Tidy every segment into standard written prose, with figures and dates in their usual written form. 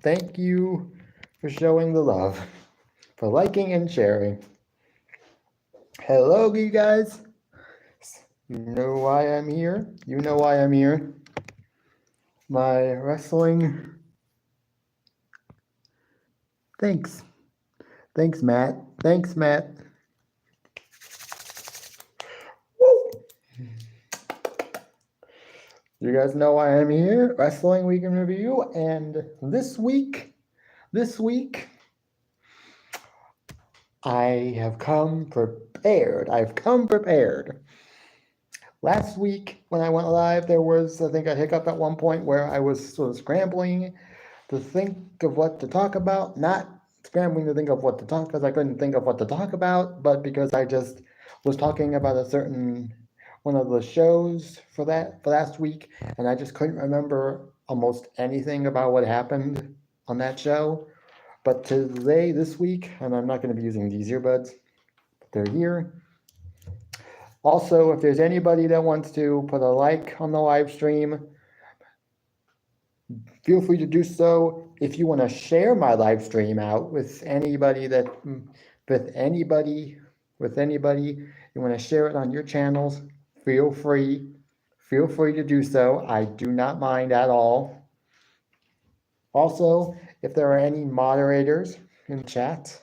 Thank you for showing the love, for liking and sharing. Hello, you guys. You know why I'm here. You know why I'm here. My wrestling. Thanks. Thanks, Matt. Thanks, Matt. Woo! You guys know why I'm here. Wrestling Week in Review. And this week, I have come prepared. I've come prepared. Last week, when I went live, there was, I think, a hiccup at one point where I was sort of scrambling to think of what to talk about. Not scrambling to think of what to talk because I couldn't think of what to talk about, but because I just was talking about a certain one of the shows for last week, and I just couldn't remember almost anything about what happened on that show. But today, this week, and I'm not going to be using these earbuds, but they're here. Also, if there's anybody that wants to put a like on the live stream, feel free to do so. If you want to share my live stream out with anybody you want to share it on your channels, feel free to do so. I do not mind at all. Also, if there are any moderators in chat,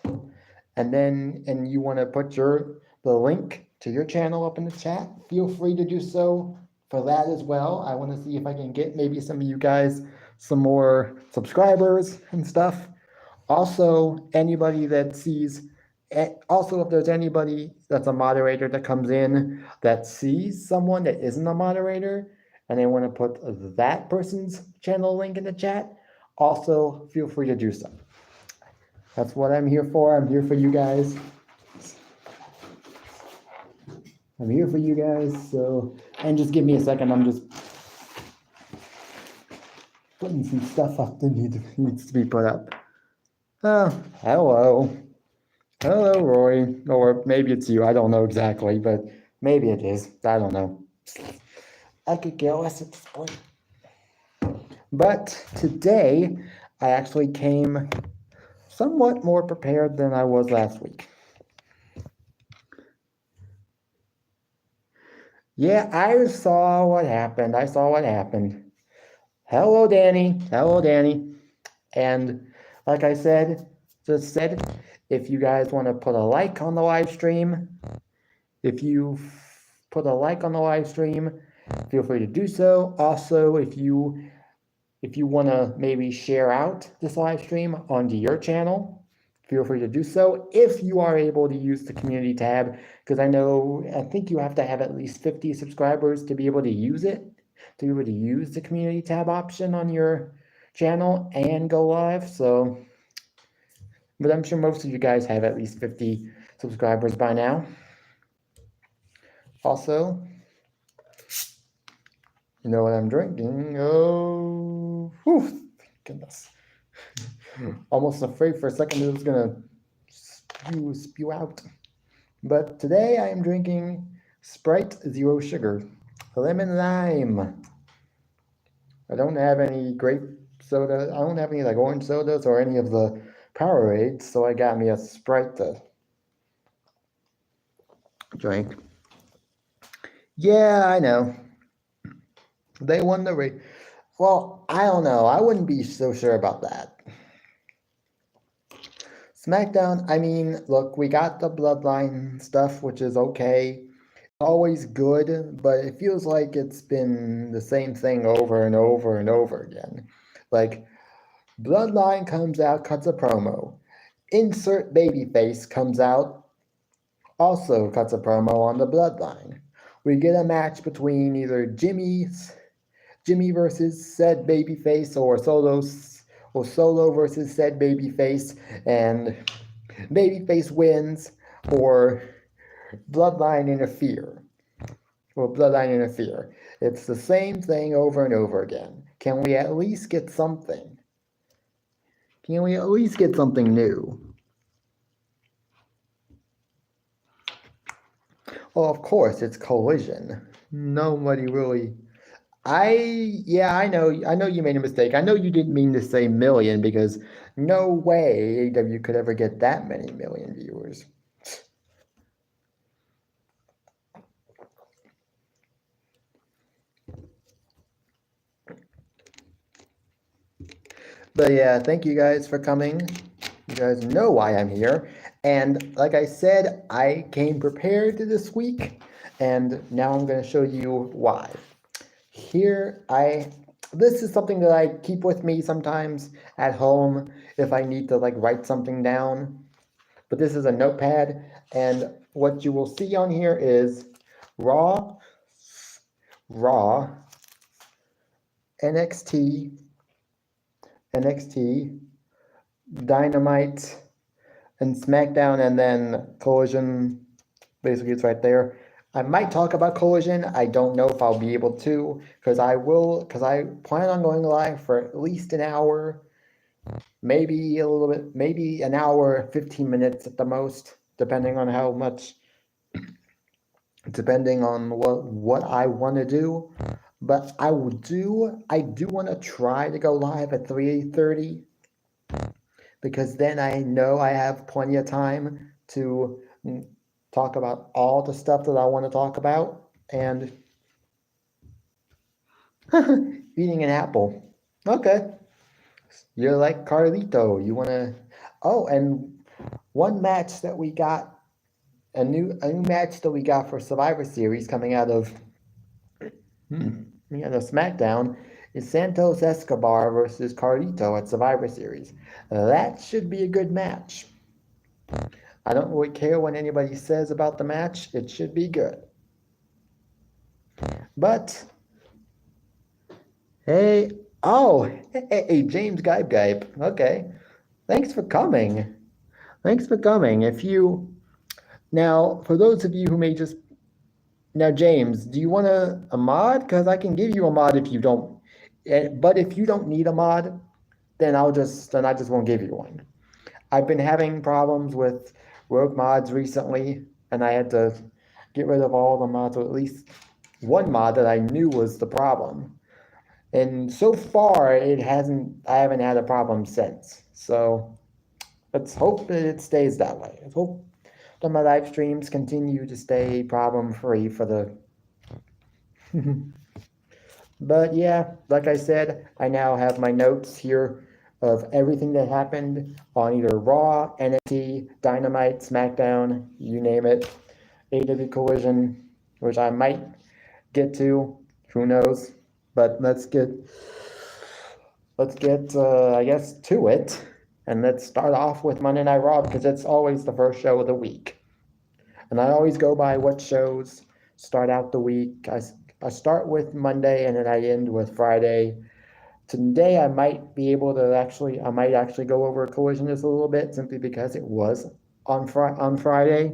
and you want to put the link to your channel up in the chat, feel free to do so for that as well. I want to see if I can get maybe some of you guys some more subscribers and stuff. Also, anybody that sees, also if there's anybody that's a moderator that comes in that sees someone that isn't a moderator and they want to put that person's channel link in the chat, also feel free to do so. That's what I'm here for. I'm here for you guys. I'm here for you guys, so, and just give me a second, I'm just putting some stuff up that needs to be put up. Oh, hello. Hello, Roy. Or maybe it's you, I don't know exactly, but maybe it is, I don't know. I could care less at this point. But today, I actually came somewhat more prepared than I was last week. Yeah, I saw what happened. Hello, Danny. And like I just said, if you guys want to put a like on the live stream, feel free to do so. Also, if you want to maybe share out this live stream onto your channel, feel free to do so if you are able to use the community tab, because I think you have to have at least 50 subscribers to be able to use it, to be able to use the community tab option on your channel and go live. So, but I'm sure most of you guys have at least 50 subscribers by now. Also, you know what I'm drinking? Oh, whew, goodness. Almost afraid for a second it was gonna spew out. But today I am drinking Sprite Zero Sugar, lemon lime. I don't have any grape soda. I don't have any like orange sodas or any of the Powerades, so I got me a Sprite to drink. Yeah, I know. They won the race. Well, I don't know. I wouldn't be so sure about that. SmackDown, I mean, look, we got the Bloodline stuff, which is okay. Always good, but it feels like it's been the same thing over and over and over again. Like, Bloodline comes out, cuts a promo. Insert babyface comes out, also cuts a promo on the Bloodline. We get a match between either Jimmy versus said babyface, or Solo versus said babyface, and babyface wins, or Bloodline interfere. It's the same thing over and over again. Can we at least get something? Can we at least get something new? Well, of course, it's Collision. Nobody really... Yeah, I know you made a mistake. I know you didn't mean to say million because no way AEW could ever get that many million viewers. But yeah, thank you guys for coming. You guys know why I'm here. And like I said, I came prepared this week, and now I'm going to show you why. This is something that I keep with me sometimes at home if I need to like write something down. But this is a notepad, and what you will see on here is Raw, Raw, NXT, NXT, Dynamite, and SmackDown, and then Collision. Basically, it's right there. I might talk about Collision. I don't know if I'll be able to, because I plan on going live for at least an hour, maybe a little bit, maybe an hour, 15 minutes at the most, depending on how much, depending on what I want to do. But I do want to try to go live at 3:30, because then I know I have plenty of time to talk about all the stuff that I want to talk about. And eating an apple. Okay. You're like Carlito. You want to. Oh, and one match that we got, a new match that we got for Survivor Series coming out of SmackDown is Santos Escobar versus Carlito at Survivor Series. That should be a good match. I don't really care what anybody says about the match. It should be good. But hey, hey, James Gype. Okay. Thanks for coming. Thanks for coming. Now, for those of you who may just now, James, do you want a mod? Because I can give you a mod if you don't. But if you don't need a mod, then I just won't give you one. I've been having problems with Rogue mods recently, and I had to get rid of all the mods, or at least one mod that I knew was the problem. And so far, I haven't had a problem since. So let's hope that it stays that way. Let's hope that my live streams continue to stay problem free for the. But yeah, like I said, I now have my notes here of everything that happened on either Raw, NXT, Dynamite, SmackDown, you name it, AEW Collision, which I might get to, who knows? But I guess to it, and let's start off with Monday Night Raw because it's always the first show of the week, and I always go by what shows start out the week. I start with Monday and then I end with Friday. Today I might actually go over Collision just a little bit simply because it was on Friday.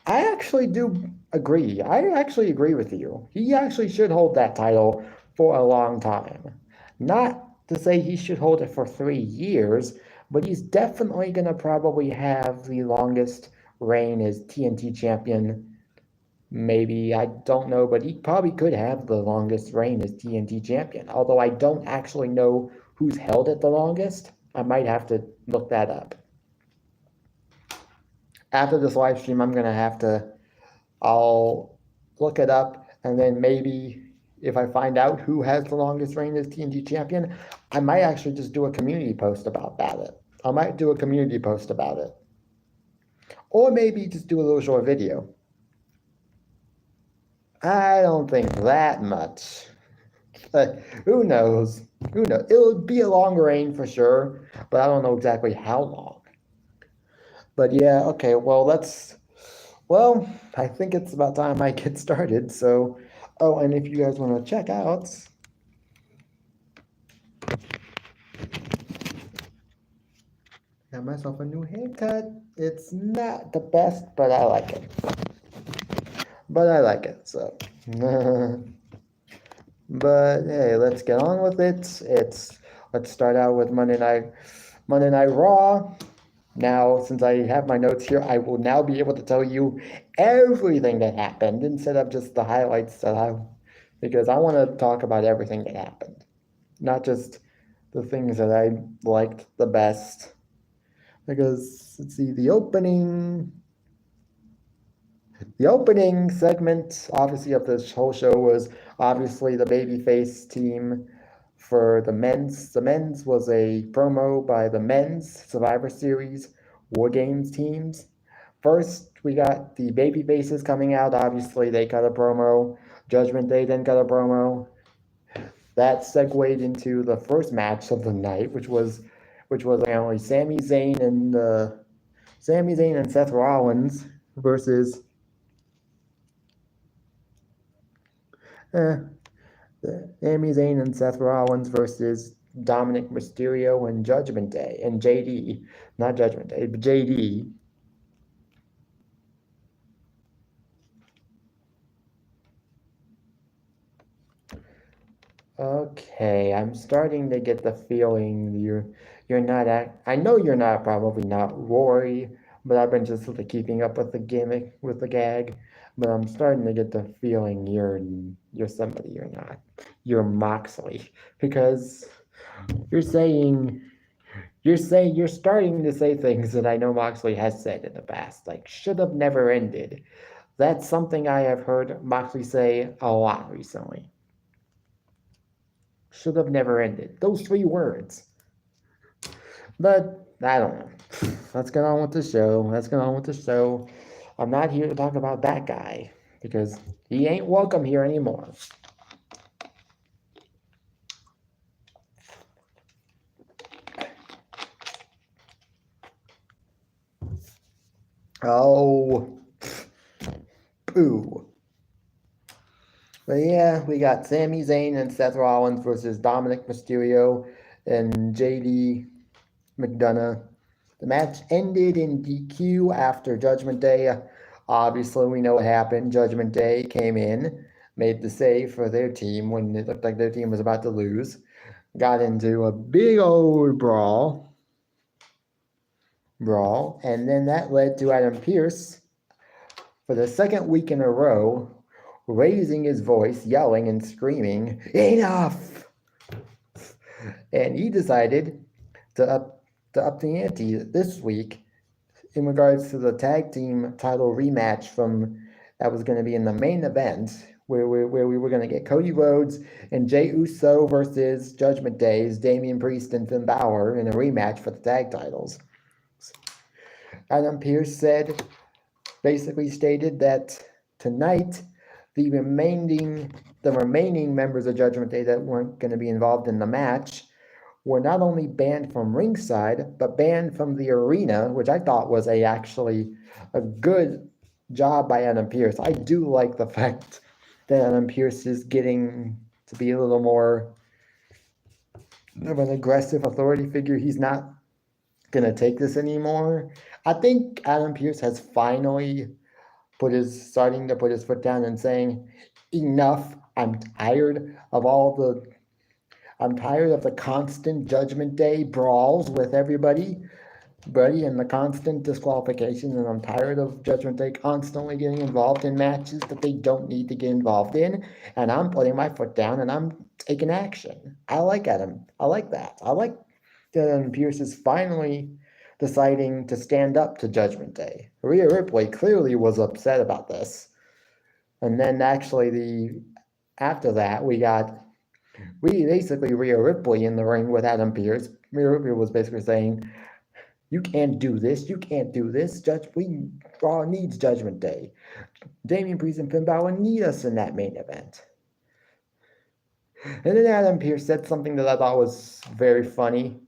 I actually do agree. I actually agree with you. He actually should hold that title for a long time. Not to say he should hold it for 3 years, but he's definitely going to probably have the longest reign as TNT champion. Maybe, I don't know, but he probably could have the longest reign as TNT champion. Although I don't actually know who's held it the longest. I might have to look that up. After this live stream, I'll look it up, and then maybe if I find out who has the longest reign as TNT champion, I might actually just do a community post about that. I might do a community post about it. Or maybe just do a little short video. I don't think that much. Who knows? Who knows? It'll be a long reign for sure, but I don't know exactly how long. But yeah, okay, well, I think it's about time I get started. So, oh, and if you guys want to check out, got myself a new haircut. It's not the best, but I like it. So. But hey, let's get on with it. Let's start out with Monday Night Raw. Now, since I have my notes here, I will now be able to tell you everything that happened instead of just the highlights because I want to talk about everything that happened, not just the things that I liked the best. Because let's see, the opening segment, obviously, of this whole show was obviously the babyface team for the men's. The men's was a promo by the men's Survivor Series War Games teams. First, we got the baby faces coming out. Obviously, they cut a promo. Judgment Day then cut a promo. That segued into the first match of the night, which was apparently Sami Zayn and Seth Rollins versus Sami Zayn and Seth Rollins versus Dominic Mysterio and Judgment Day and JD, not Judgment Day, but JD. Okay, I'm starting to get the feeling you're not I know you're not probably not Rory, but I've been just sort of keeping up with the gimmick, with the gag. But I'm starting to get the feeling you're somebody you're not. You're Moxley because you're saying you're starting to say things that I know Moxley has said in the past, like should have never ended. That's something I have heard Moxley say a lot recently. Should have never ended. Those 3 words. But I don't know. Let's get on with the show. I'm not here to talk about that guy because he ain't welcome here anymore. Oh, poo. But yeah, we got Sami Zayn and Seth Rollins versus Dominic Mysterio and JD McDonough. The match ended in DQ after Judgment Day. Obviously, we know what happened. Judgment Day came in, made the save for their team when it looked like their team was about to lose. Got into a big old brawl, and then that led to Adam Pearce for the second week in a row raising his voice, yelling and screaming, "Enough!" And he decided to up the ante this week in regards to the tag team title rematch that was going to be in the main event, where we were going to get Cody Rhodes and Jey Uso versus Judgment Day's Damian Priest and Finn Balor in a rematch for the tag titles. Adam Pearce basically stated that tonight the remaining members of Judgment Day that weren't going to be involved in the match were not only banned from ringside, but banned from the arena, which I thought was actually a good job by Adam Pearce. I do like the fact that Adam Pearce is getting to be a little more of an aggressive authority figure. He's not going to take this anymore. I think Adam Pearce has finally starting to put his foot down and saying, enough, I'm tired of the constant Judgment Day brawls with everybody, and the constant disqualifications, and I'm tired of Judgment Day constantly getting involved in matches that they don't need to get involved in, and I'm putting my foot down and I'm taking action. I like Adam. I like that. I like that Adam Pearce is finally deciding to stand up to Judgment Day. Rhea Ripley clearly was upset about this. And then actually after that, we basically Rhea Ripley in the ring with Adam Pearce. Rhea Ripley was basically saying, you can't do this. You can't do this. Raw needs Judgment Day. Damian Priest and Finn Balor need us in that main event. And then Adam Pearce said something that I thought was very funny.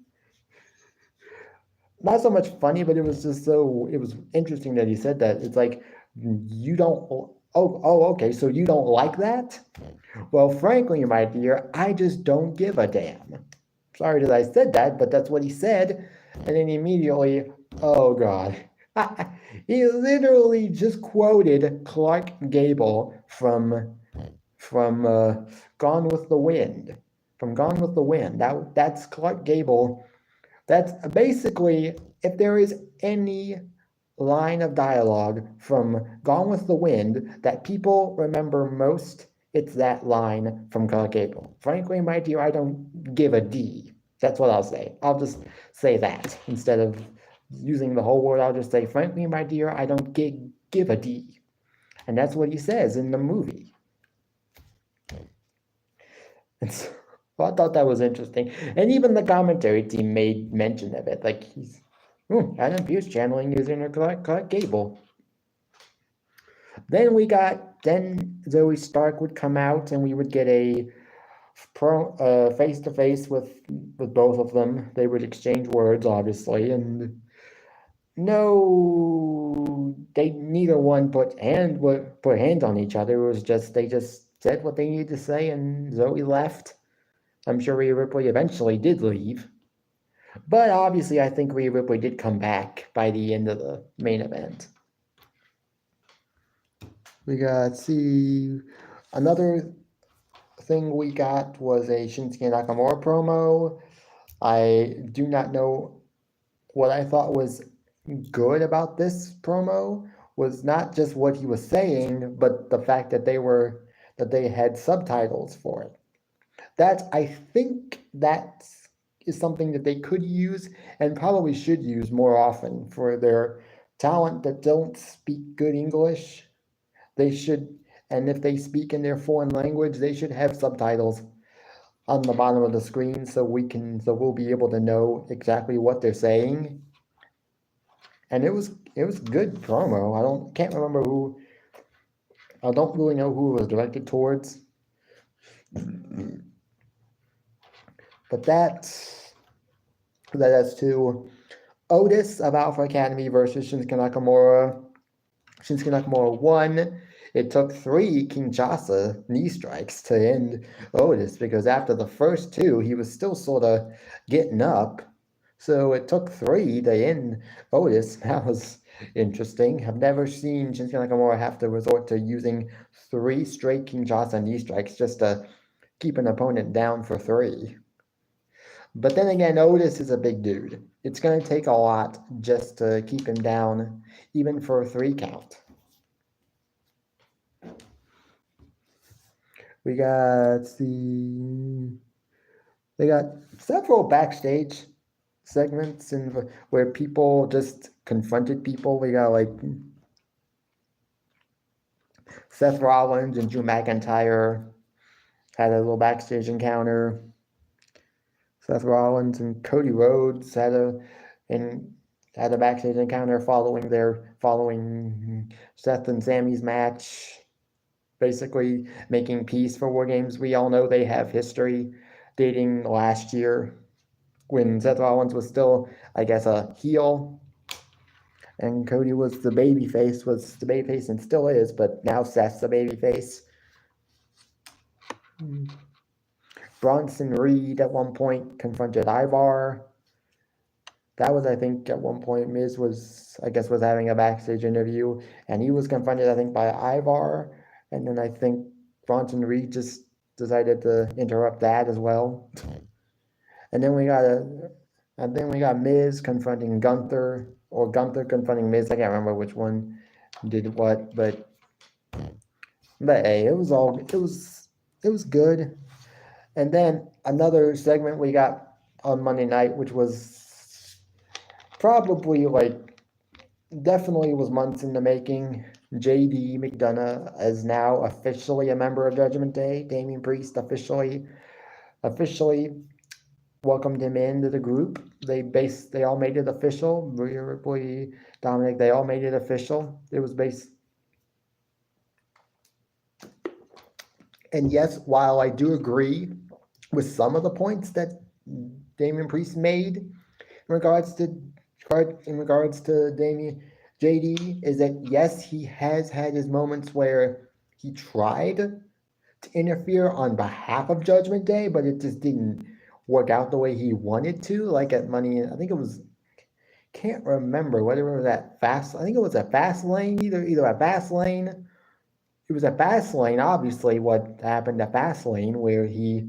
Not so much funny, but it was interesting that he said that. It's like, you don't, okay, so you don't like that? Well, frankly, my dear, I just don't give a damn. Sorry that I said that, but that's what he said. And then immediately, oh God. He literally just quoted Clark Gable from Gone with the Wind. From Gone with the Wind. That's Clark Gable. That's basically, if there is any line of dialogue from Gone with the Wind that people remember most, it's that line from Clark Gable. Frankly, my dear, I don't give a D. That's what I'll say. I'll just say that. Instead of using the whole word, I'll just say, frankly, my dear, I don't give a D. And that's what he says in the movie. And so, I thought that was interesting. And even the commentary team made mention of it. Like, Adam Pearce channeling his inner Clark Gable. Then Zoe Stark would come out and we would get a face-to-face with both of them. They would exchange words, obviously, and no, neither one put hands on each other. It was just, they just said what they needed to say, and Zoe left. I'm sure Rhea Ripley eventually did leave. But obviously, I think Rhea Ripley did come back by the end of the main event. We got, another thing we got was a Shinsuke Nakamura promo. I do not know what I thought was good about this promo was not just what he was saying, but the fact that they had subtitles for it. I think that is something that they could use and probably should use more often for their talent that don't speak good English. They should, and if they speak in their foreign language, they should have subtitles on the bottom of the screen so we'll be able to know exactly what they're saying. And it was good promo. Can't remember who. I don't really know who it was directed towards. But that led us to Otis of Alpha Academy versus Shinsuke Nakamura. Shinsuke Nakamura won. It took 3 Kinshasa knee strikes to end Otis because after the first 2, he was still sort of getting up. So it took 3 to end Otis. That was interesting. I've never seen Shinsuke Nakamura have to resort to using 3 straight Kinshasa knee strikes just to keep an opponent down for 3. But then again, Otis is a big dude. It's going to take a lot just to keep him down, even for a 3 count. They got several backstage segments where people just confronted people. We got like Seth Rollins and Drew McIntyre had a little backstage encounter. Seth Rollins and Cody Rhodes had a backstage encounter following Seth and Sammy's match, basically making peace for War Games. We all know they have history dating last year when Seth Rollins was still, I guess, a heel, and Cody was the babyface and still is, but now Seth's the babyface. Bronson Reed at one point confronted Ivar. That was, I think, at one point Miz was having a backstage interview, and he was confronted, I think, by Ivar, and then I think Bronson Reed just decided to interrupt that as well. And then we got Miz confronting Gunther, or Gunther confronting Miz. I can't remember which one did what, but hey, it was good. And then another segment we got on Monday night, which was probably definitely was months in the making. JD McDonough is now officially a member of Judgment Day. Damian Priest officially welcomed him into the group. They all made it official. Rhea Ripley, Dominic, they all made it official. It was based. And yes, while I do agree with some of the points that Damian Priest made in regards to Damian JD, is that yes, he has had his moments where he tried to interfere on behalf of Judgment Day, but it just didn't work out the way he wanted to. Like at Money, I think it was, can't remember whether it was at I think it was at Fastlane, either at Fastlane. It was at Fastlane, obviously, what happened at Fastlane, where he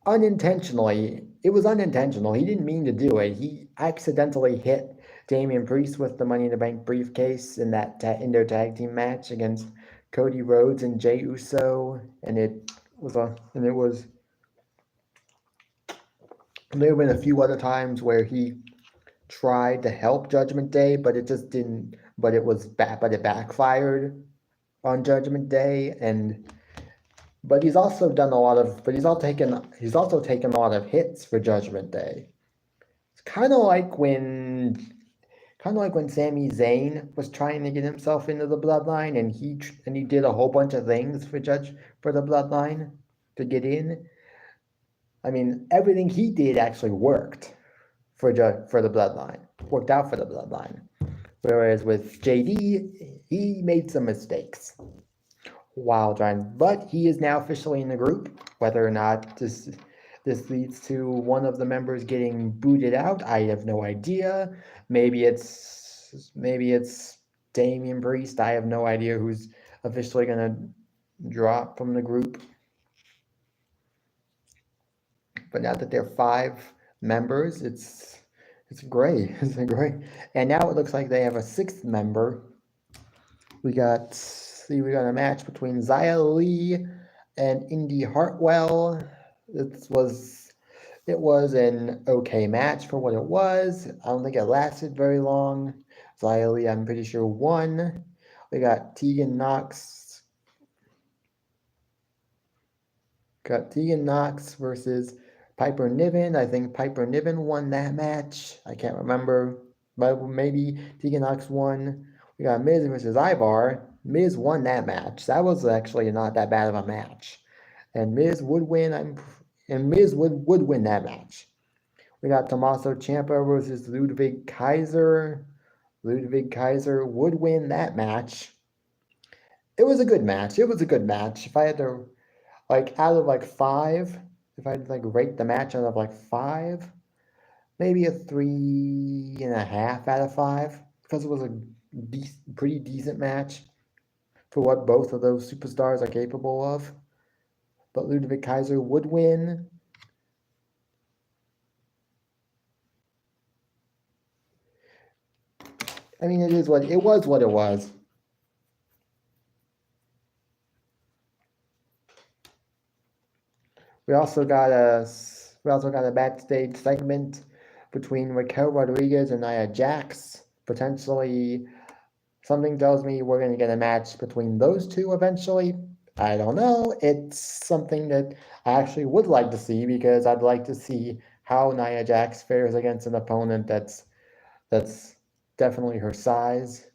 unintentionally. It was unintentional. He didn't mean to do it. He accidentally hit Damian Priest with the Money in the Bank briefcase in in their tag team match against Cody Rhodes and Jey Uso, and there have been a few other times where he tried to help Judgment Day, but it just didn't. But it backfired on Judgment Day, but he's also done a lot of. But he's also taken a lot of hits for Judgment Day. It's kind of like when Sami Zayn was trying to get himself into the Bloodline, and he did a whole bunch of things for the Bloodline to get in. I mean, everything he did actually worked for the Bloodline, worked out for the Bloodline. Whereas with JD, he made some mistakes while trying, but he is now officially in the group. Whether or not this leads to one of the members getting booted out, I have no idea. Maybe it's Damian Priest. I have no idea who's officially gonna drop from the group. But now that there are 5 members, it's great. It's great. And now it looks like they have a 6th member. We got a match between Xia Li and Indy Hartwell. It was an okay match for what it was. I don't think it lasted very long. Xia Li, I'm pretty sure, won. We got Tegan Nox. Versus Piper Niven. I think Piper Niven won that match. I can't remember, but maybe Tegan Nox won. We got Miz versus Ivar. Miz won that match. That was actually not that bad of a match, and Miz would win. Miz would win that match. We got Tommaso Ciampa versus Ludwig Kaiser. Ludwig Kaiser would win that match. It was a good match. If I had to, out of 5, if I'd rate the match out of 5, maybe a 3.5 out of 5, because it was a pretty decent match for what both of those superstars are capable of. But Ludwig Kaiser would win. I mean, it was what it was. We also got a backstage segment between Raquel Rodriguez and Nia Jax. Potentially, something tells me we're going to get a match between those two eventually. I don't know. It's something that I actually would like to see, because I'd like to see how Nia Jax fares against an opponent that's definitely her size.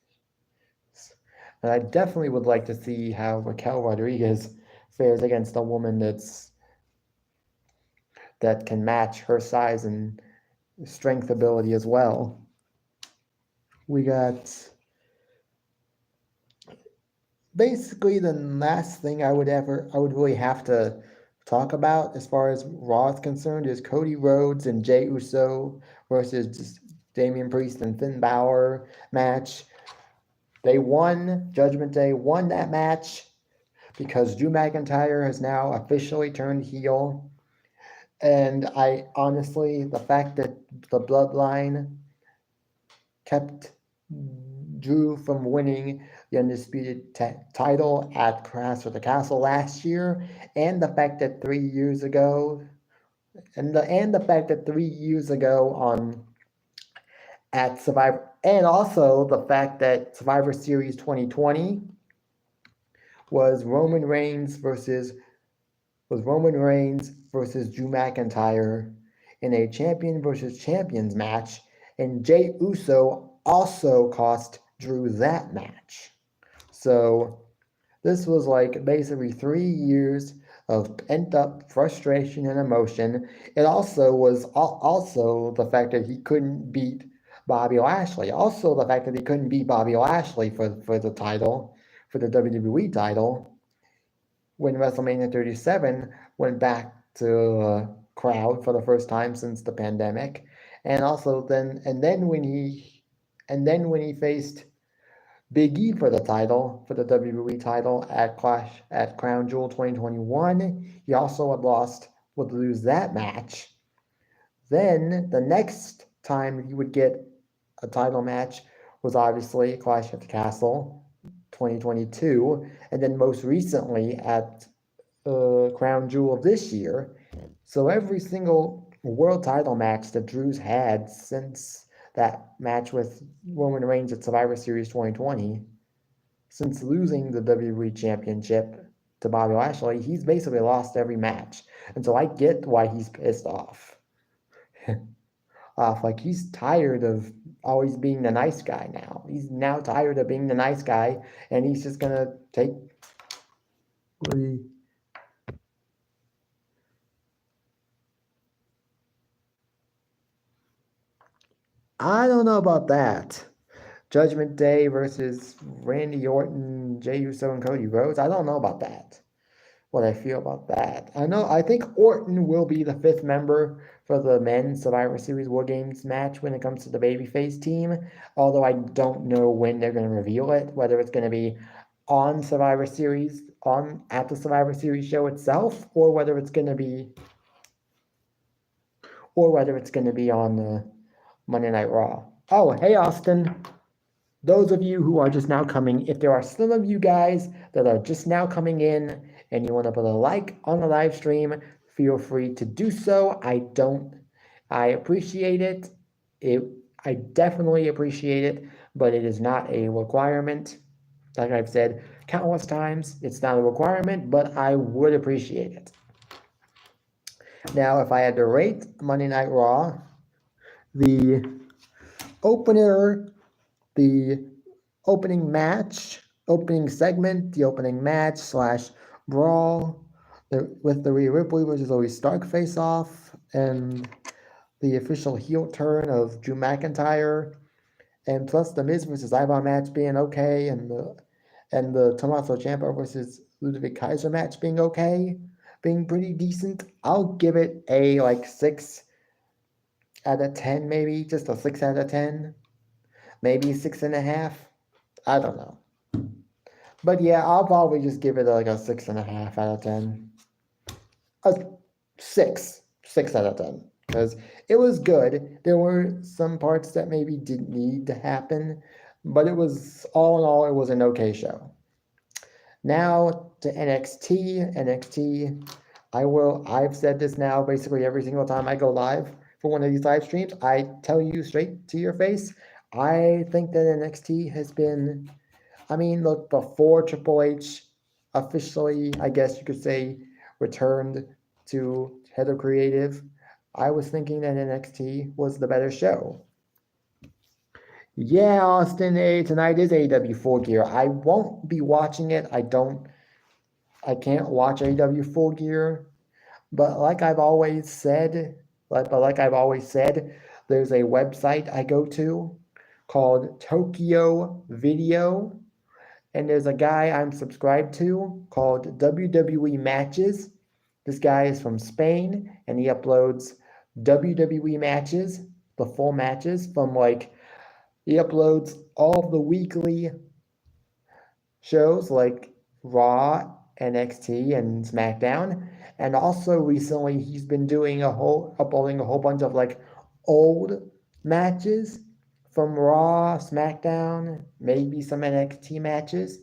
And I definitely would like to see how Raquel Rodriguez fares against a woman that can match her size and strength ability as well. We got basically the last thing I would really have to talk about as far as Raw is concerned is Cody Rhodes and Jey Uso versus Damian Priest and Finn Balor match. They won. Judgment Day won that match because Drew McIntyre has now officially turned heel. And I honestly, the fact that the Bloodline kept Drew from winning the Undisputed title at Clash of the Castle last year, and the fact that 3 years ago, at Survivor, and also the fact that Survivor Series 2020 was Roman Reigns versus Drew McIntyre in a champion versus champions match, and Jey Uso also cost Drew that match. So this was basically 3 years of pent-up frustration and emotion. It also was the fact that he couldn't beat Bobby Lashley. Also the fact that he couldn't beat Bobby Lashley for the title, for the WWE title, when WrestleMania 37 went back to crowd for the first time since the pandemic. And also then when he faced Big E for the title, for the WWE title at Crown Jewel 2021, he also had lost would lose that match. Then the next time you would get a title match was obviously Clash at the Castle 2022, and then most recently at Crown Jewel of this year. So every single world title match that Drew's had since that match with Roman Reigns at Survivor Series 2020, since losing the WWE Championship to Bobby Lashley, he's basically lost every match. And so I get why he's pissed off. Like he's tired of always being the nice guy now. He's now tired of being the nice guy, and he's just gonna take the I don't know about that. Judgment Day versus Randy Orton, Jey Uso, and Cody Rhodes. I don't know about that. What I feel about that. I think Orton will be the 5th member for the men's Survivor Series War Games match when it comes to the babyface team. Although I don't know when they're going to reveal it, whether it's going to be on Survivor Series, at the Survivor Series show itself, or whether it's going to be on the Monday Night Raw. Oh, hey Austin. Those of you who are just now coming, if there are some of you guys that are just now coming in and you want to put a like on the live stream, feel free to do so. I appreciate it. I definitely appreciate it, but it is not a requirement. Like I've said countless times, it's not a requirement, but I would appreciate it. Now, if I had to rate Monday Night Raw, the opening match, opening segment, the opening match / brawl with the Rhea Ripley versus Zoe Stark face off, and the official heel turn of Drew McIntyre, and plus the Miz versus Ivar match being okay, and the Tommaso Ciampa versus Ludwig Kaiser match being okay, being pretty decent. I'll give it a 6 out of 10, maybe just a 6 out of 10, maybe 6.5. I don't know. But yeah, I'll probably just give it a 6.5 out of 10. A 6 out of 10. Because it was good. There were some parts that maybe didn't need to happen, but it was, all in all, it was an okay show. Now to NXT. I've said this now basically every single time I go live for one of these live streams. I tell you straight to your face, I think that NXT has been, look, before Triple H officially, I guess you could say, returned to head of creative, I was thinking that NXT was the better show. Yeah, Austin, tonight is AEW Full Gear. I won't be watching it. I can't watch AEW Full Gear. But like I've always said, there's a website I go to called Tokyo Video, and there's a guy I'm subscribed to called WWE Matches. This guy is from Spain, and he uploads WWE matches, the full matches from he uploads all of the weekly shows like Raw, NXT, and SmackDown. And also recently he's been uploading a whole bunch of old matches from Raw, SmackDown, maybe some NXT matches.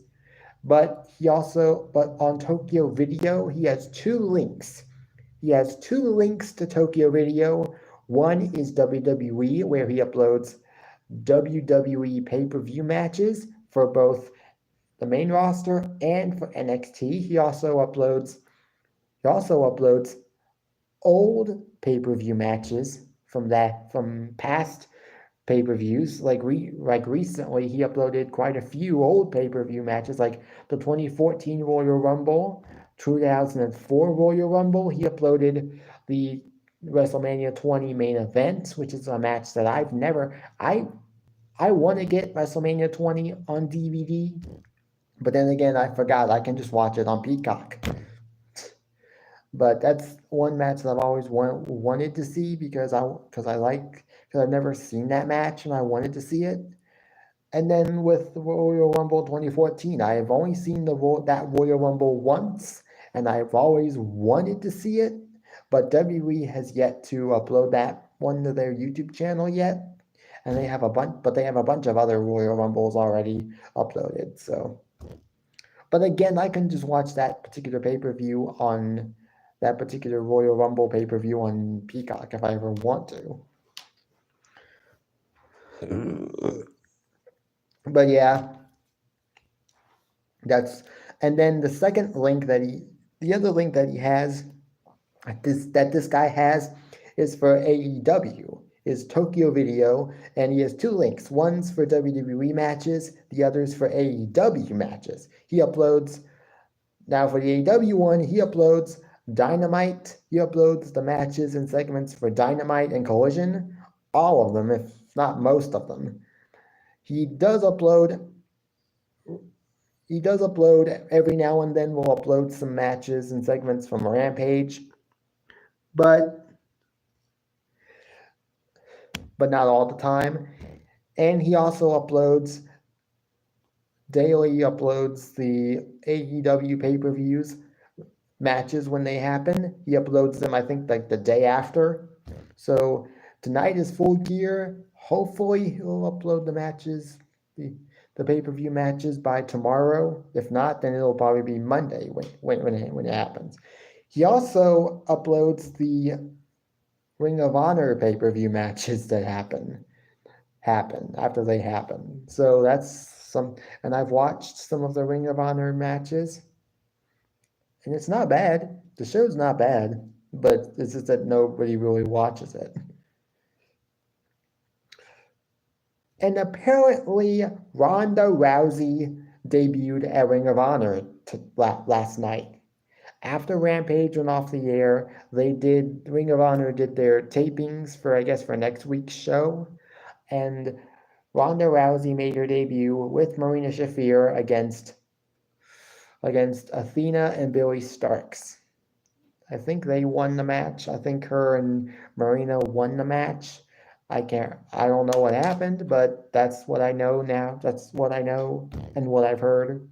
But on Tokyo Video, he has 2 links. He has 2 links to Tokyo Video. One is WWE, where he uploads WWE pay-per-view matches for both the main roster and for NXT. He also uploads old pay-per-view matches from past pay-per-views. Recently, he uploaded quite a few old pay-per-view matches, like the 2014 Royal Rumble, 2004 Royal Rumble. He uploaded the WrestleMania 20 main event, which is a match that I want to get WrestleMania 20 on DVD, but then again, I forgot I can just watch it on Peacock. But that's one match that I've always wanted to see because I've never seen that match and I wanted to see it. And then with the Royal Rumble 2014, I have only seen that Royal Rumble once, and I've always wanted to see it. but WWE has yet to upload that one to their YouTube channel yet, and they have a bunch of other Royal Rumbles already uploaded. So, but again, I can just watch that particular pay-per-view on that particular Royal Rumble pay-per-view on Peacock if I ever want to. But yeah, and then the second link the other link that he has, this guy has, is for AEW, is Tokyo Video, and he has two links. One's for WWE matches, the other's for AEW matches. He uploads, now for the AEW one, he uploads Dynamite. He uploads the matches and segments for Dynamite and Collision, all of them, if not most of them. He does upload every now and then. Will upload some matches and segments from Rampage, but not all the time. And he also daily uploads the AEW pay-per-views matches when they happen. He uploads them, I think, like the day after. So tonight is Full Gear. Hopefully he'll upload the matches, the pay-per-view matches by tomorrow. If not, then it'll probably be Monday when it happens. He also uploads the Ring of Honor pay-per-view matches that happen after they happen. So that's and I've watched some of the Ring of Honor matches, and it's not bad. The show's not bad, but it's just that nobody really watches it. And apparently, Ronda Rousey debuted at Ring of Honor last night. After Rampage went off the air, Ring of Honor did their tapings for next week's show, and Ronda Rousey made her debut with Marina Shafir against Athena and Billy Starks. I think they won the match. I think her and Marina won the match. I don't know what happened, but that's what I know now. That's what I know and what I've heard.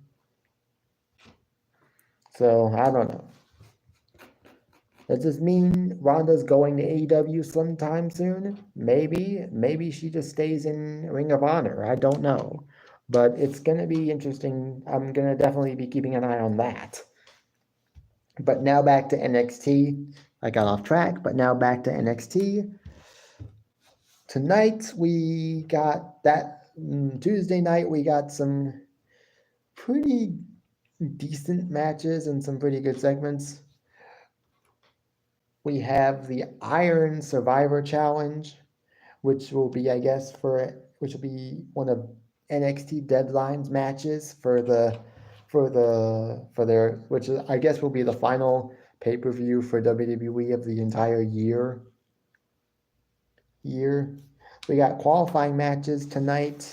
So, I don't know. Does this mean Ronda's going to AEW sometime soon? Maybe. Maybe she just stays in Ring of Honor. I don't know. But it's going to be interesting. I'm going to definitely be keeping an eye on that. But now back to NXT. I got off track, but now back to NXT. Tonight we got Tuesday night we got some pretty decent matches and some pretty good segments. We have the Iron Survivor Challenge, which will be, one of NXT Deadline's matches which I guess will be the final pay-per-view for WWE of the entire year. We got qualifying matches tonight.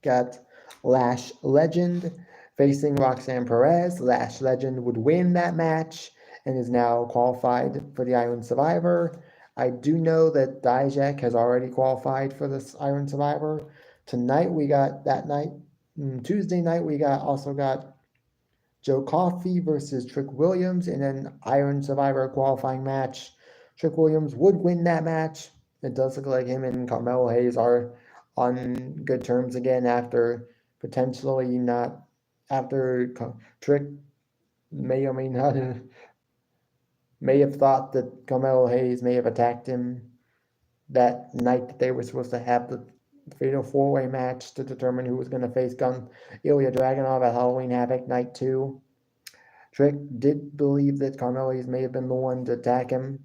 Got Lash Legend facing Roxanne Perez. Lash Legend would win that match and is now qualified for the Iron Survivor. I do know that Dijak has already qualified for this Iron Survivor. Tuesday night we also got Joe Coffey versus Trick Williams in an Iron Survivor qualifying match. Trick Williams would win that match. It does look like him and Carmelo Hayes are on good terms again after Trick may or may not may have thought that Carmelo Hayes may have attacked him that night that they were supposed to have the fatal four-way match to determine who was going to face Ilya Dragunov at Halloween Havoc Night 2. Trick did believe that Carmelo Hayes may have been the one to attack him.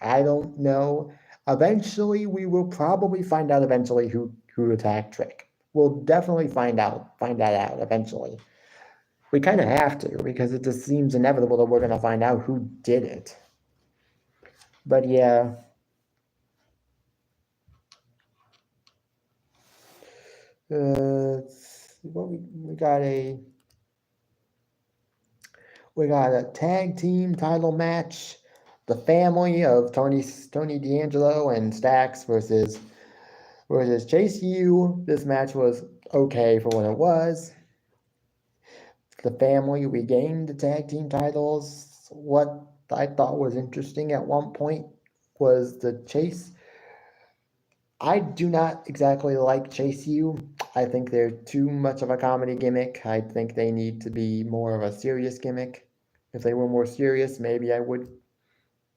I don't know. Eventually, we will probably find out who attacked Trick. We'll definitely find that out eventually. We kind of have to, because it just seems inevitable that we're going to find out who did it. But yeah. We got a tag team title match. The family of Tony D'Angelo and Stacks versus Chase U. This match was okay for what it was. The family regained the tag team titles. What I thought was interesting at one point was the Chase. I do not exactly like Chase U. I think they're too much of a comedy gimmick. I think they need to be more of a serious gimmick. If they were more serious, maybe I would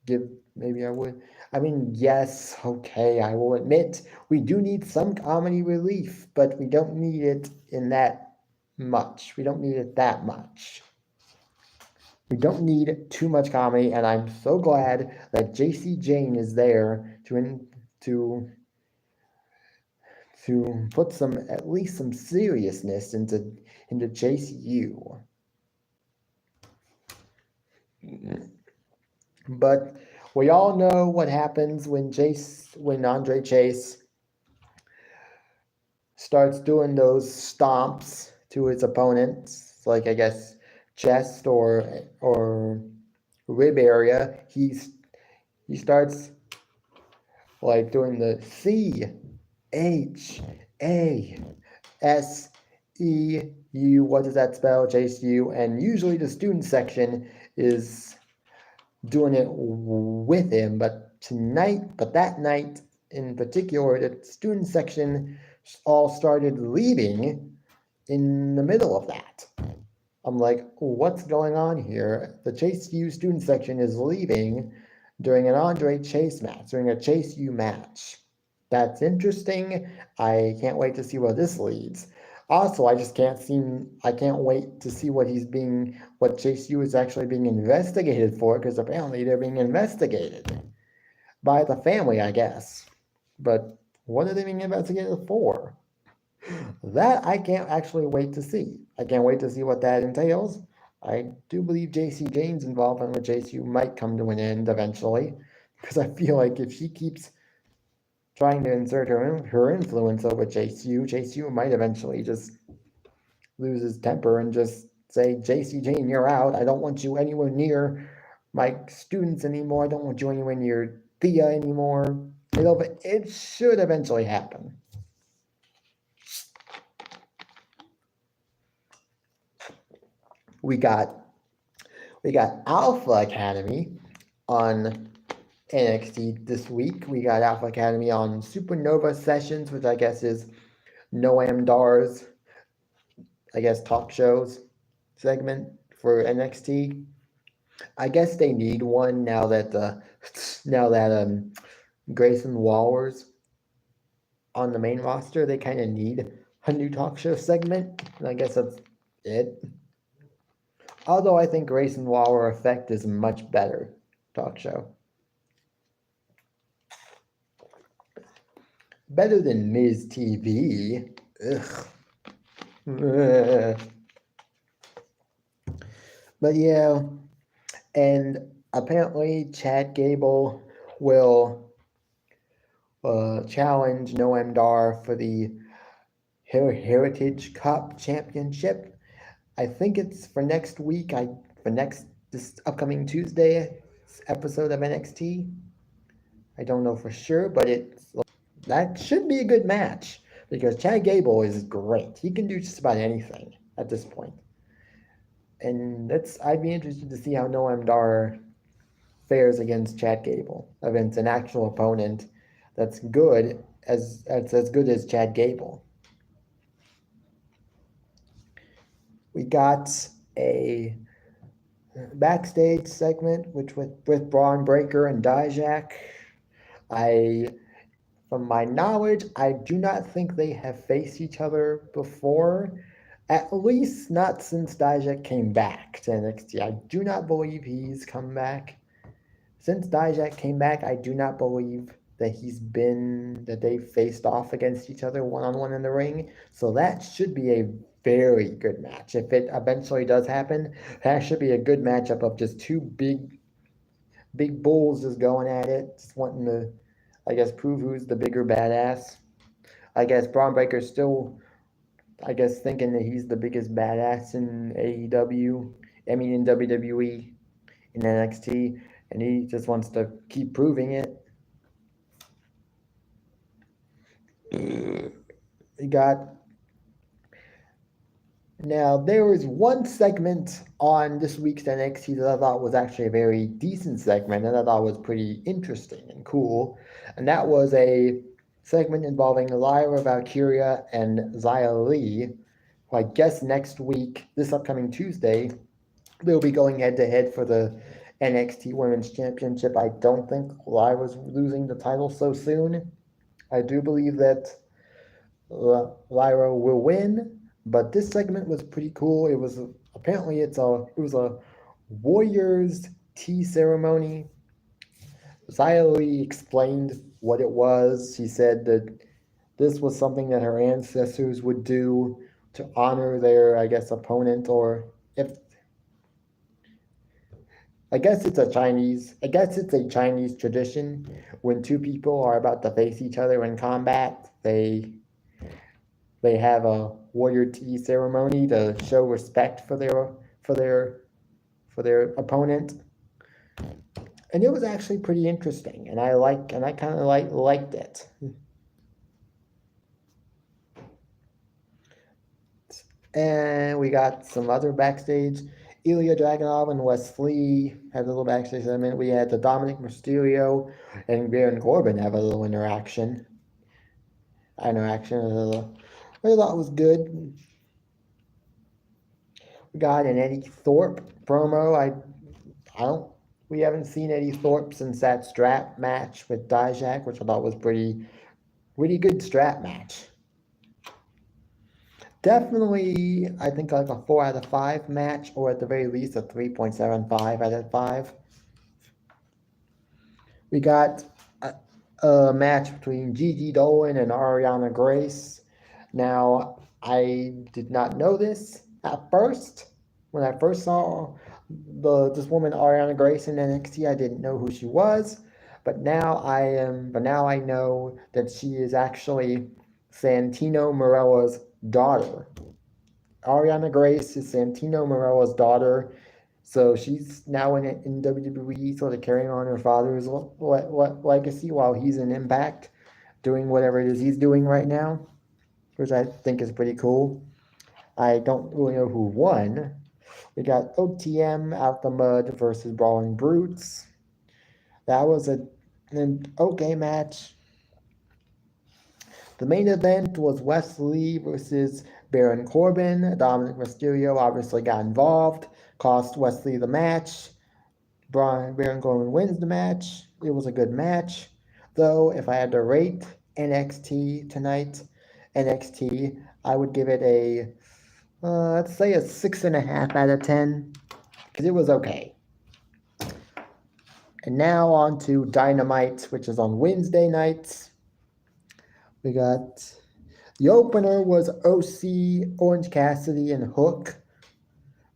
give, maybe I would. I mean, yes, okay, I will admit we do need some comedy relief, but we don't need it in that much. We don't need it that much. We don't need too much comedy, and I'm so glad that JC Jane is there to put some at least some seriousness into Chase U. But we all know what happens when Andre Chase starts doing those stomps to his opponents, like I guess chest or rib area. He starts like doing the CHASEU. What does that spell? Chase U. And usually the student section is doing it with him, but that night in particular, the student section all started leaving in the middle of that. I'm like, what's going on here? The Chase U student section is leaving during an Andre Chase match, during a Chase U match. That's interesting. I can't wait to see where this leads. Also, I can't wait to see what Chase U is actually being investigated for, because apparently they're being investigated by the family, I guess. But what are they being investigated for? That I can't actually wait to see. I can't wait to see what that entails. I do believe JC Jane's involvement with Chase U might come to an end eventually, because I feel like if she keeps trying to insert her influence over Chase U might eventually just lose his temper and just say, JC Jane, you're out. I don't want you anywhere near my students anymore. I don't want you anywhere near Thea anymore. It should eventually happen. We got Alpha Academy on NXT this week. We got Alpha Academy on Supernova Sessions, which I guess is Noam Dar's, I guess, talk shows segment for NXT. I guess they need one now that Grayson Waller's on the main roster. They kind of need a new talk show segment, and I guess that's it. Although I think Grayson Waller Effect is a much better talk show. Better than Miz TV. Ugh. But yeah, and apparently Chad Gable will challenge Noam Dar for the Heritage Cup Championship. I think it's for next week. This upcoming Tuesday episode of NXT. I don't know for sure, but that should be a good match because Chad Gable is great. He can do just about anything at this point. And I'd be interested to see how Noam Dar fares against Chad Gable, against an actual opponent that's as good as Chad Gable. We got a backstage segment with Braun Breaker and Dijak. From my knowledge, I do not think they have faced each other before, at least not since Dijak came back to NXT. I do not believe he's come back. Since Dijak came back, I do not believe that they faced off against each other one-on-one in the ring. So that should be a very good match. If it eventually does happen, that should be a good matchup of just two big bulls just going at it, just wanting to, I guess, prove who's the bigger badass. I guess Braun Breaker's still, I guess, thinking that he's the biggest badass in AEW, in WWE, in NXT, and he just wants to keep proving it. We got Now, there was one segment on this week's NXT that I thought was actually a very decent segment and I thought was pretty interesting and cool. And that was a segment involving Lyra Valkyria and Xia Li, who I guess next week, this upcoming Tuesday, they'll be going head to head for the NXT Women's Championship. I don't think Lyra's losing the title so soon. I do believe that Lyra will win, but this segment was pretty cool. It was apparently it was a Warriors tea ceremony. Xia Li explained what it was. She said that this was something that her ancestors would do to honor their, I guess, opponent, or if I guess it's a Chinese tradition when two people are about to face each other in combat, they have a warrior tea ceremony to show respect for their opponent. And it was actually pretty interesting, and I kind of liked it. And we got some other backstage. Ilya Dragunov and Wes Lee had a little backstage segment. We had the Dominic Mysterio and Baron Corbin have a little interaction. I thought it was good. We got an Eddie Thorpe promo. We haven't seen Eddie Thorpe since that strap match with Dijak, which I thought was pretty good strap match. Definitely, I think like a 4 out of 5 match, or at the very least a 3.75 out of 5. We got a match between Gigi Dolan and Ariana Grace. Now, I did not know this at first. When I first saw this woman Ariana Grace in NXT, I didn't know who she was. But now I know that she is actually Santino Marella's daughter. Ariana Grace is Santino Marella's daughter, so she's now in WWE, sort of carrying on her father's legacy while he's in Impact, doing whatever it is he's doing right now, which I think is pretty cool. I don't really know who won. We got OTM Out the Mud versus Brawling Brutes. That was an okay match. The main event was Wes Lee versus Baron Corbin. Dominic Mysterio obviously got involved, cost Wes Lee the match. Baron Corbin wins the match. It was a good match. Though, if I had to rate NXT tonight, I would give it a, let's say a 6.5 out of 10, because it was okay. And now on to Dynamite, which is on Wednesday nights. We got the opener was OC, Orange Cassidy, and Hook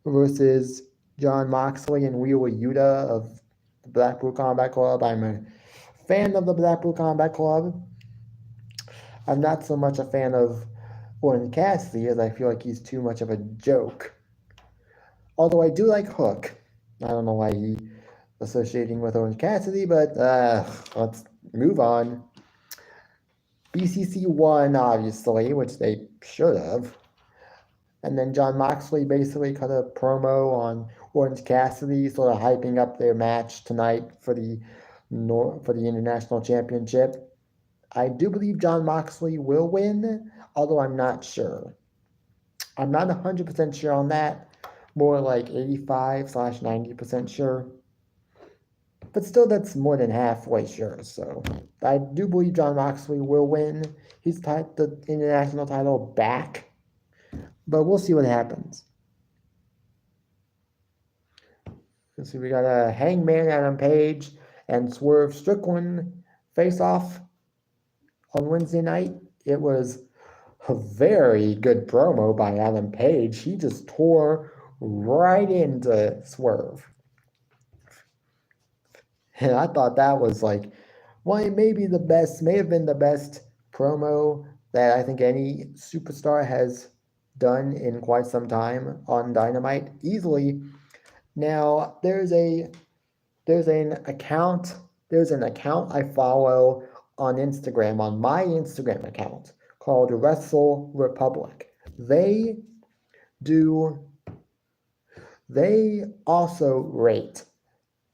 versus Jon Moxley and Wheeler Yuta of the Blackpool Combat Club. I'm a fan of the Blackpool Combat Club. I'm not so much a fan of Orange Cassidy, as I feel like he's too much of a joke. Although I do like Hook. I don't know why he associating with Orange Cassidy, but let's move on. BCC won, obviously, which they should have. And then Jon Moxley basically cut a promo on Orange Cassidy, sort of hyping up their match tonight for the International Championship. I do believe Jon Moxley will win, although I'm not sure. I'm not 100% sure on that. More like 85/90% sure. But still, that's more than halfway sure. So I do believe Jon Moxley will win. He's got the international title back. But we'll see what happens. Let's see, we got a Hangman Adam Page and Swerve Strickland face off on Wednesday night. It was a very good promo by Adam Page. He just tore right into Swerve. And I thought that was like, well, may have been the best promo that I think any superstar has done in quite some time on Dynamite, easily. Now, there's an account I follow on Instagram, on my Instagram account, called Wrestle Republic. They they also rate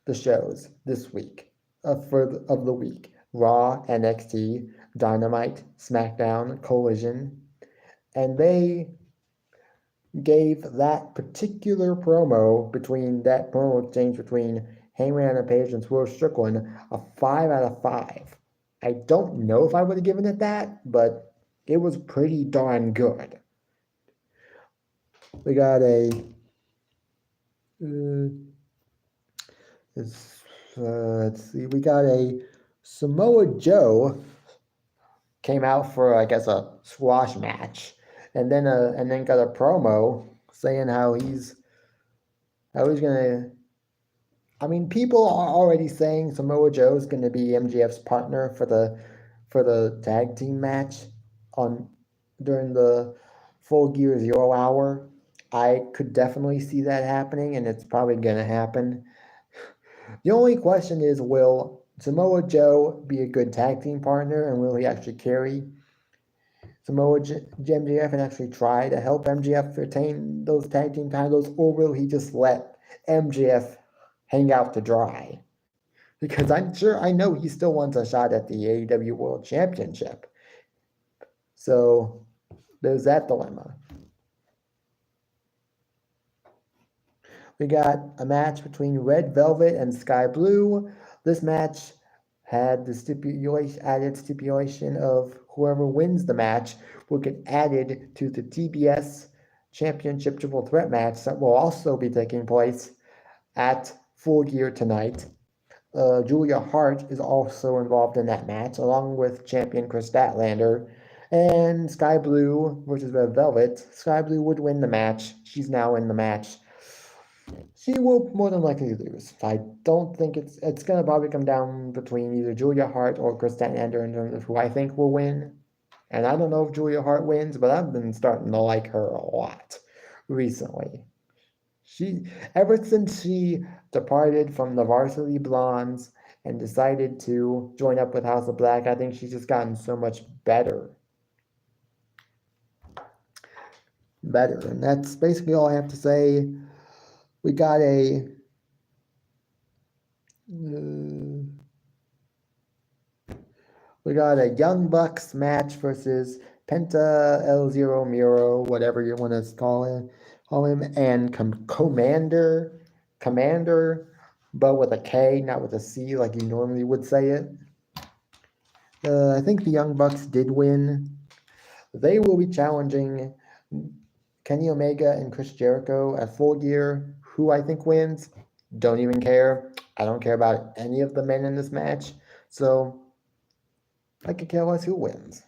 the shows this week of the week? Raw, NXT, Dynamite, SmackDown, Collision, and they gave that particular promo exchange between Hangman Adam Page and Swerve Strickland a 5 out of 5. I don't know if I would have given it that, but it was pretty darn good. We got a let's see, we got a Samoa Joe came out for, I guess, a squash match, and then got a promo saying how he's gonna. I mean, people are already saying Samoa Joe is gonna be MJF's partner for the tag team match during the Full Gear 0 hour. I could definitely see that happening, and it's probably gonna happen. The only question is, will Samoa Joe be a good tag team partner, and will he actually carry MJF and actually try to help MJF retain those tag team titles, or will he just let MJF hang out to dry? Because I know he still wants a shot at the AEW World Championship. So there's that dilemma. We got a match between Red Velvet and Sky Blue. This match had the added stipulation of whoever wins the match will get added to the TBS Championship Triple Threat match that will also be taking place at Full Gear tonight. Julia Hart is also involved in that match, along with champion Chris Statlander. And Sky Blue versus Red Velvet. Sky Blue would win the match. She's now in the match. She will more than likely lose. I don't think it's going to probably come down between either Julia Hart or Chris Statlander in terms of who I think will win. And I don't know if Julia Hart wins, but I've been starting to like her a lot recently. Ever since she departed from the Varsity Blondes and decided to join up with House of Black, I think she's just gotten so much better. And that's basically all I have to say. We got a Young Bucks match versus Penta El Zero Miro, whatever you want to call him, and Commander, but with a K, not with a C like you normally would say it. I think the Young Bucks did win. They will be challenging Kenny Omega and Chris Jericho at Full Gear. Who I think wins, don't even care. I don't care about any of the men in this match, so I could care less who wins.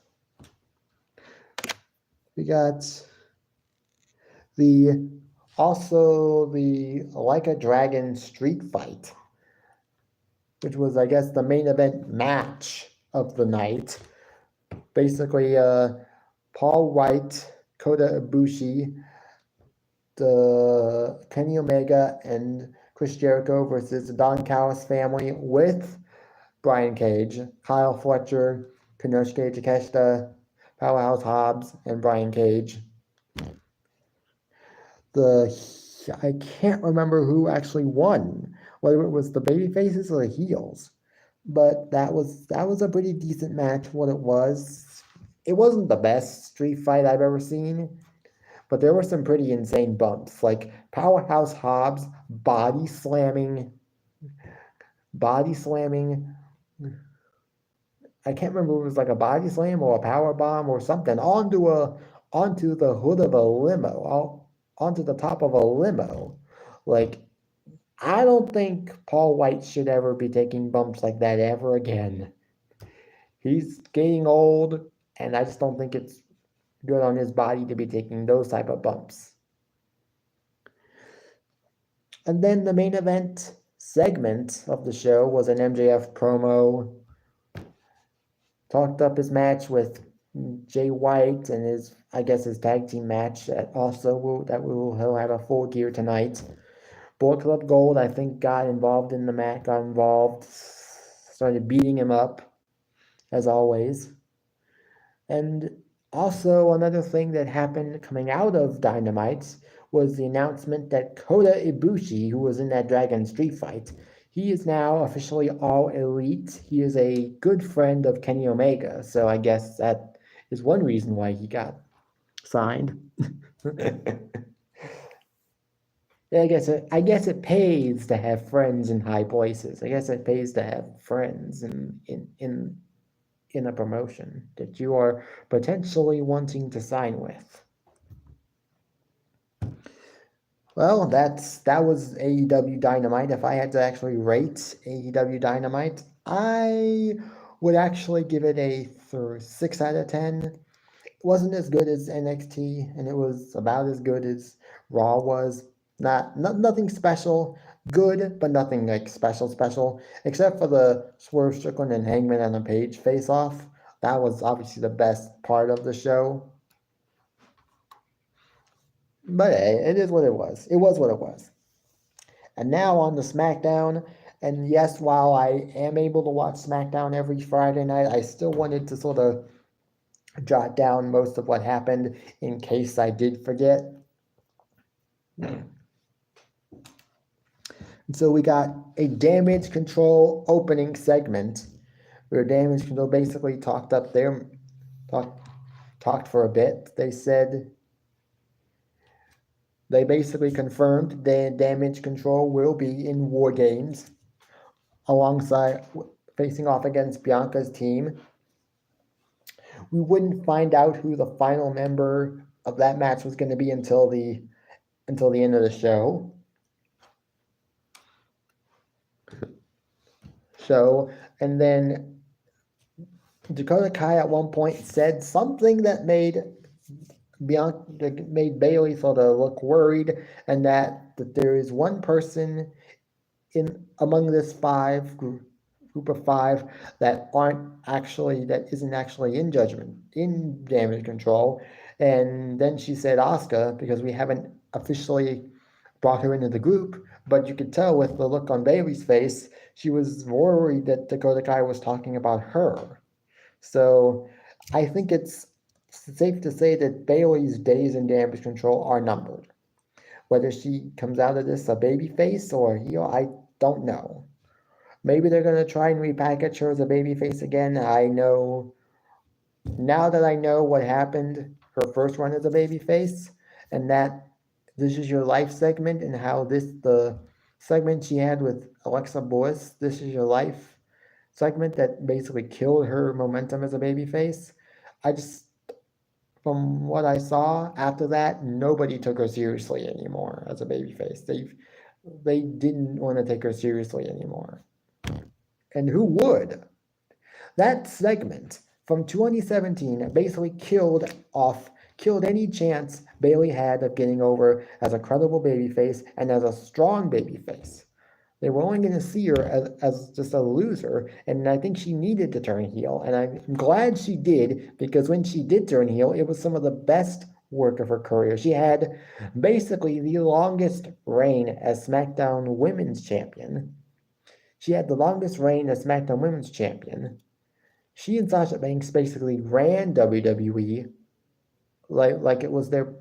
We got the Like a Dragon street fight, which was, I guess, the main event match of the night. Basically, Paul White, Kota Ibushi, the Kenny Omega and Chris Jericho versus the Don Callis family with Brian Cage, Kyle Fletcher, Konosuke Takeshita, Powerhouse Hobbs, and Brian Cage. I can't remember who actually won, whether it was the baby faces or the heels, but that was a pretty decent match. What it was, it wasn't the best street fight I've ever seen, but there were some pretty insane bumps, like Powerhouse Hobbs body slamming. I can't remember if it was like a body slam or a power bomb or something onto the hood of a limo, onto the top of a limo. Like, I don't think Paul White should ever be taking bumps like that ever again. He's getting old, and I just don't think it's good on his body to be taking those type of bumps. And then the main event segment of the show was an MJF promo. Talked up his match with Jay White and his tag team match he'll have a Full Gear tonight. Bullet Club Gold, I think, got involved in the match, started beating him up, as always. And Also, another thing that happened coming out of Dynamite was the announcement that Kota Ibushi, who was in that Dragon Street fight, he is now officially All Elite. He is a good friend of Kenny Omega, so I guess that is one reason why he got signed. I guess it pays to have friends in high places. I guess it pays to have friends in a promotion that you are potentially wanting to sign with. Well, that was AEW Dynamite. If I had to actually rate AEW Dynamite, I would actually give it a 6 out of 10. It wasn't as good as NXT, and it was about as good as Raw was. Nothing special. Good, but nothing like special. Except for the Swerve Strickland and Hangman on a Page face off. That was obviously the best part of the show. But hey, it is what it was. It was what it was. And now on to SmackDown. And yes, while I am able to watch SmackDown every Friday night, I still wanted to sort of jot down most of what happened in case I did forget. So we got a Damage Control opening segment where Damage Control basically talked for a bit. They basically confirmed that Damage Control will be in War Games alongside facing off against Bianca's team. We wouldn't find out who the final member of that match was going to be until the end of the show. And then Dakota Kai at one point said something that made Bayley sort of look worried, and that there is one person among this group of five that isn't actually in Damage Control. And then she said Asuka, because we haven't officially brought her into the group, but you could tell with the look on Bayley's face, she was worried that Dakota Kai was talking about her. So I think it's safe to say that Bayley's days in Damage Control are numbered. Whether she comes out of this a babyface or a heel, I don't know. Maybe they're going to try and repackage her as a babyface again. Now that I know what happened her first run as a babyface, and that This Is Your Life segment, and how the segment she had with Alexa Bliss, This Is Your Life segment, that basically killed her momentum as a babyface. From what I saw after that, nobody took her seriously anymore as a babyface. They didn't want to take her seriously anymore. And who would? That segment from 2017 basically killed any chance Bayley had of getting over as a credible babyface and as a strong babyface. They were only going to see her as just a loser, and I think she needed to turn heel, and I'm glad she did, because when she did turn heel, it was some of the best work of her career. She had basically the longest reign as SmackDown Women's Champion. She and Sasha Banks basically ran WWE like it was their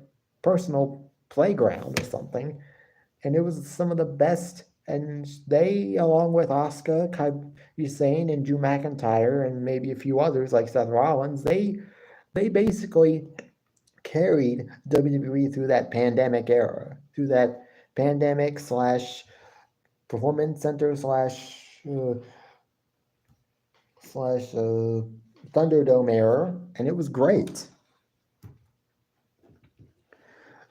personal playground or something. And it was some of the best. And they, along with Asuka, Kairi Sane, and Drew McIntyre, and maybe a few others like Seth Rollins, they basically carried WWE through that pandemic era, through that pandemic / performance center / Thunderdome era, and it was great.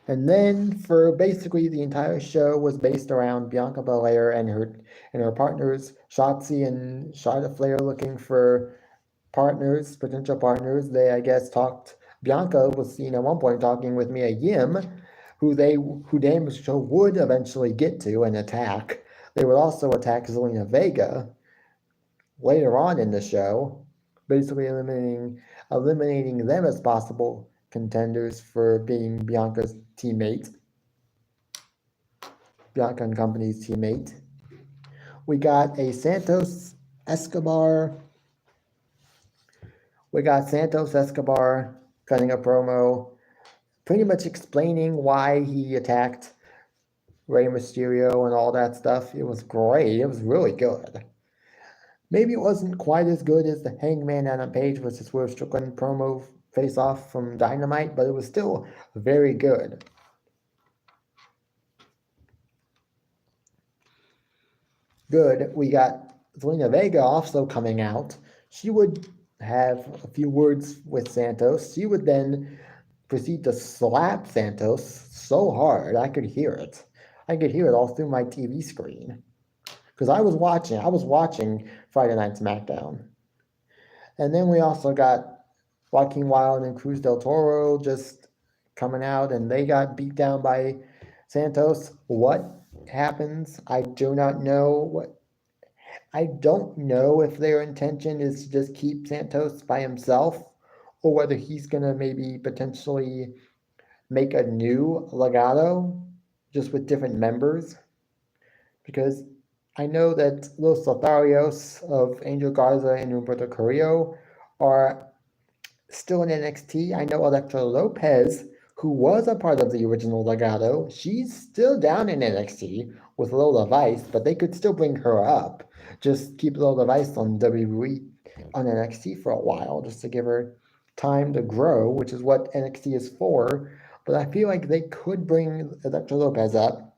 And then for basically the entire show was based around Bianca Belair and her partners, Shotzi and Charlotte Flair, looking for potential partners. They, I guess, Bianca was seen at one point talking with Mia Yim, who Damage Control would eventually get to and attack. They would also attack Zelina Vega later on in the show, basically eliminating them as possible contenders for being Bianca and company's teammate. We got Santos Escobar cutting a promo, pretty much explaining why he attacked Rey Mysterio and all that stuff. It was great. It was really good. Maybe it wasn't quite as good as the Hangman Adam Page versus Swerve Strickland promo face-off from Dynamite, but it was still very good. Good. We got Zelina Vega also coming out. She would have a few words with Santos. She would then proceed to slap Santos so hard I could hear it. I could hear it all through my TV screen. Because I was watching Friday Night SmackDown. And then we also got Joaquin Wilde and Cruz del Toro just coming out, and they got beat down by Santos. What happens? I do not know. I don't know if their intention is to just keep Santos by himself, or whether he's gonna maybe potentially make a new Legado just with different members. Because I know that Los Lotharios of Angel Garza and Humberto Carrillo are still in NXT. I know Elektra Lopez, who was a part of the original Legado, she's still down in NXT with Lola Vice, but they could still bring her up. Just keep Lola Vice on WWE on NXT for a while, just to give her time to grow, which is what NXT is for. But I feel like they could bring Elektra Lopez up,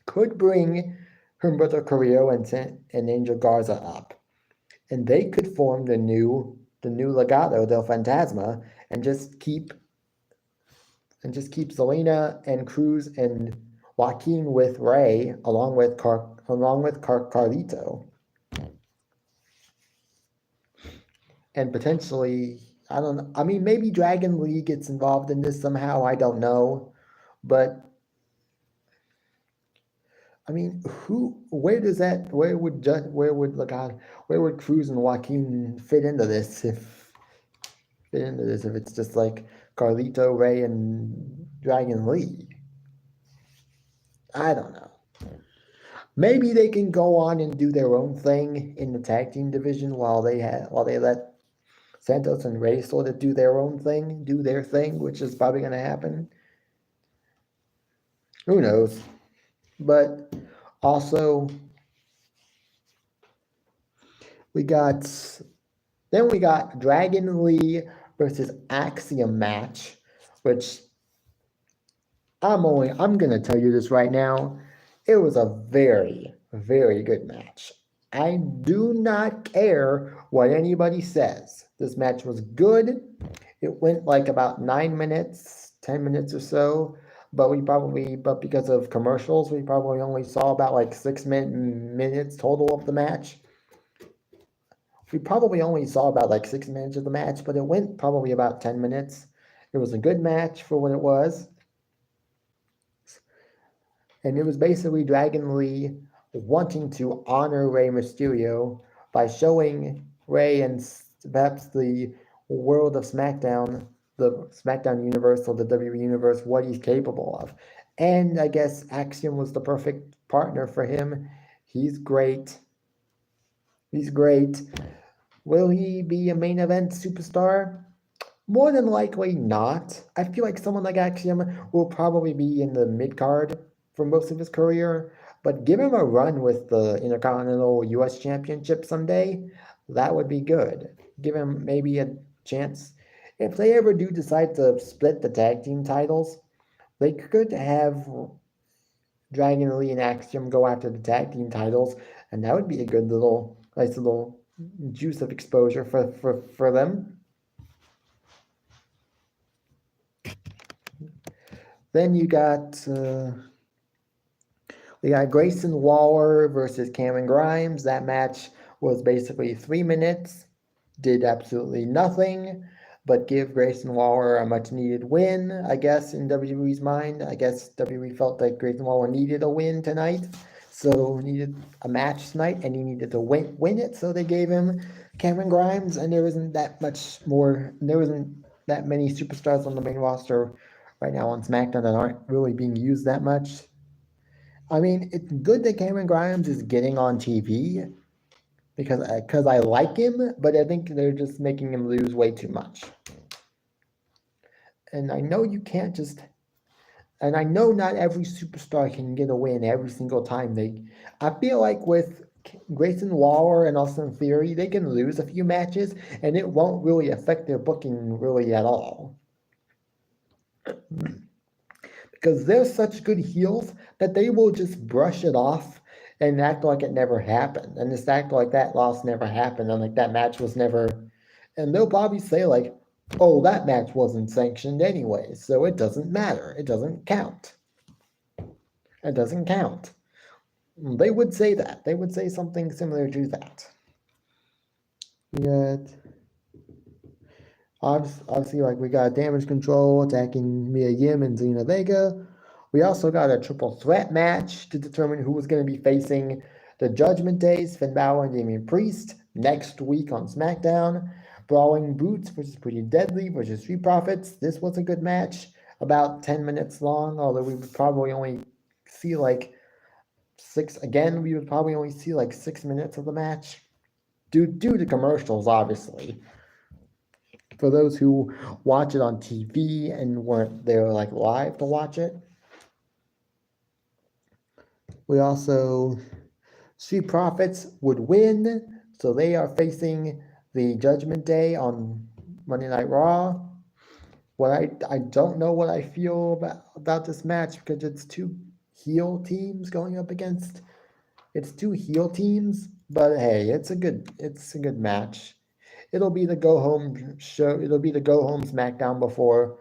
could bring Humberto Carrillo and Angel Garza up, and they could form the new Legado del Fantasma and just keep Zelina and Cruz and Joaquin with Rey along with Carlito, and potentially I don't know. I mean, maybe Dragon Lee gets involved in this somehow. I don't know, but I mean, where would Cruz and Joaquin fit into this if it's just like Carlito, Rey, and Dragon Lee? I don't know. Maybe they can go on and do their own thing in the tag team division while they let Santos and Rey sort of do their own thing, do their thing, which is probably going to happen. Who knows? But also, we got Dragon Lee versus Axiom match, which I'm gonna tell you this right now. It was a very, very good match. I do not care what anybody says. This match was good. It went like about 9 minutes, 10 minutes or so. But because of commercials, we probably only saw about like 6 minutes total of the match. We probably only saw about like 6 minutes of the match, but it went probably about 10 minutes. It was a good match for what it was. And it was basically Dragon Lee wanting to honor Rey Mysterio by showing Rey and perhaps the world of SmackDown, the SmackDown universe or the WWE universe, what he's capable of. And I guess Axiom was the perfect partner for him. He's great. Will he be a main event superstar? More than likely not. I feel like someone like Axiom will probably be in the mid-card for most of his career, but give him a run with the Intercontinental US Championship someday. That would be good. Give him maybe a chance. If they ever do decide to split the tag team titles, they could have Dragon Lee and Axiom go after the tag team titles, and that would be a good nice little juice of exposure for them. Then we got Grayson Waller versus Cameron Grimes. That match was basically 3 minutes, did absolutely nothing but give Grayson Waller a much needed win, I guess, in WWE's mind. I guess WWE felt like Grayson Waller needed a win tonight, so needed a match tonight, and he needed to win it, so they gave him Cameron Grimes, and there wasn't that many superstars on the main roster right now on SmackDown that aren't really being used that much. I mean, it's good that Cameron Grimes is getting on TV because I like him, but I think they're just making him lose way too much. and I know you can't just, and I know not every superstar can get a win every single time I feel like with Grayson Waller and Austin Theory, they can lose a few matches and it won't really affect their booking really at all. Because they're such good heels that they will just brush it off and act like it never happened. And just act like that loss never happened and like that match was never. And they'll probably say, like, oh, that match wasn't sanctioned anyway, so it doesn't matter. It doesn't count. It doesn't count. They would say that. They would say something similar to that. We got. Obviously, like, we got Damage Control attacking Mia Yim and Zelina Vega. We also got a triple threat match to determine who was going to be facing the Judgment Days, Finn Balor and Damian Priest, next week on SmackDown. Brawling Brutes versus Pretty Deadly versus Street Profits. This was a good match, about 10 minutes long, although we would probably only see like we would probably only see like 6 minutes of the match due to commercials, obviously. For those who watch it on TV and weren't there like live to watch it. We also, Street Profits would win, so they are facing the Judgment Day on Monday Night Raw. I don't know what I feel about this match because it's two heel teams going up against. It's two heel teams, but hey, it's a good match. It'll be the go home show. It'll be the go home SmackDown before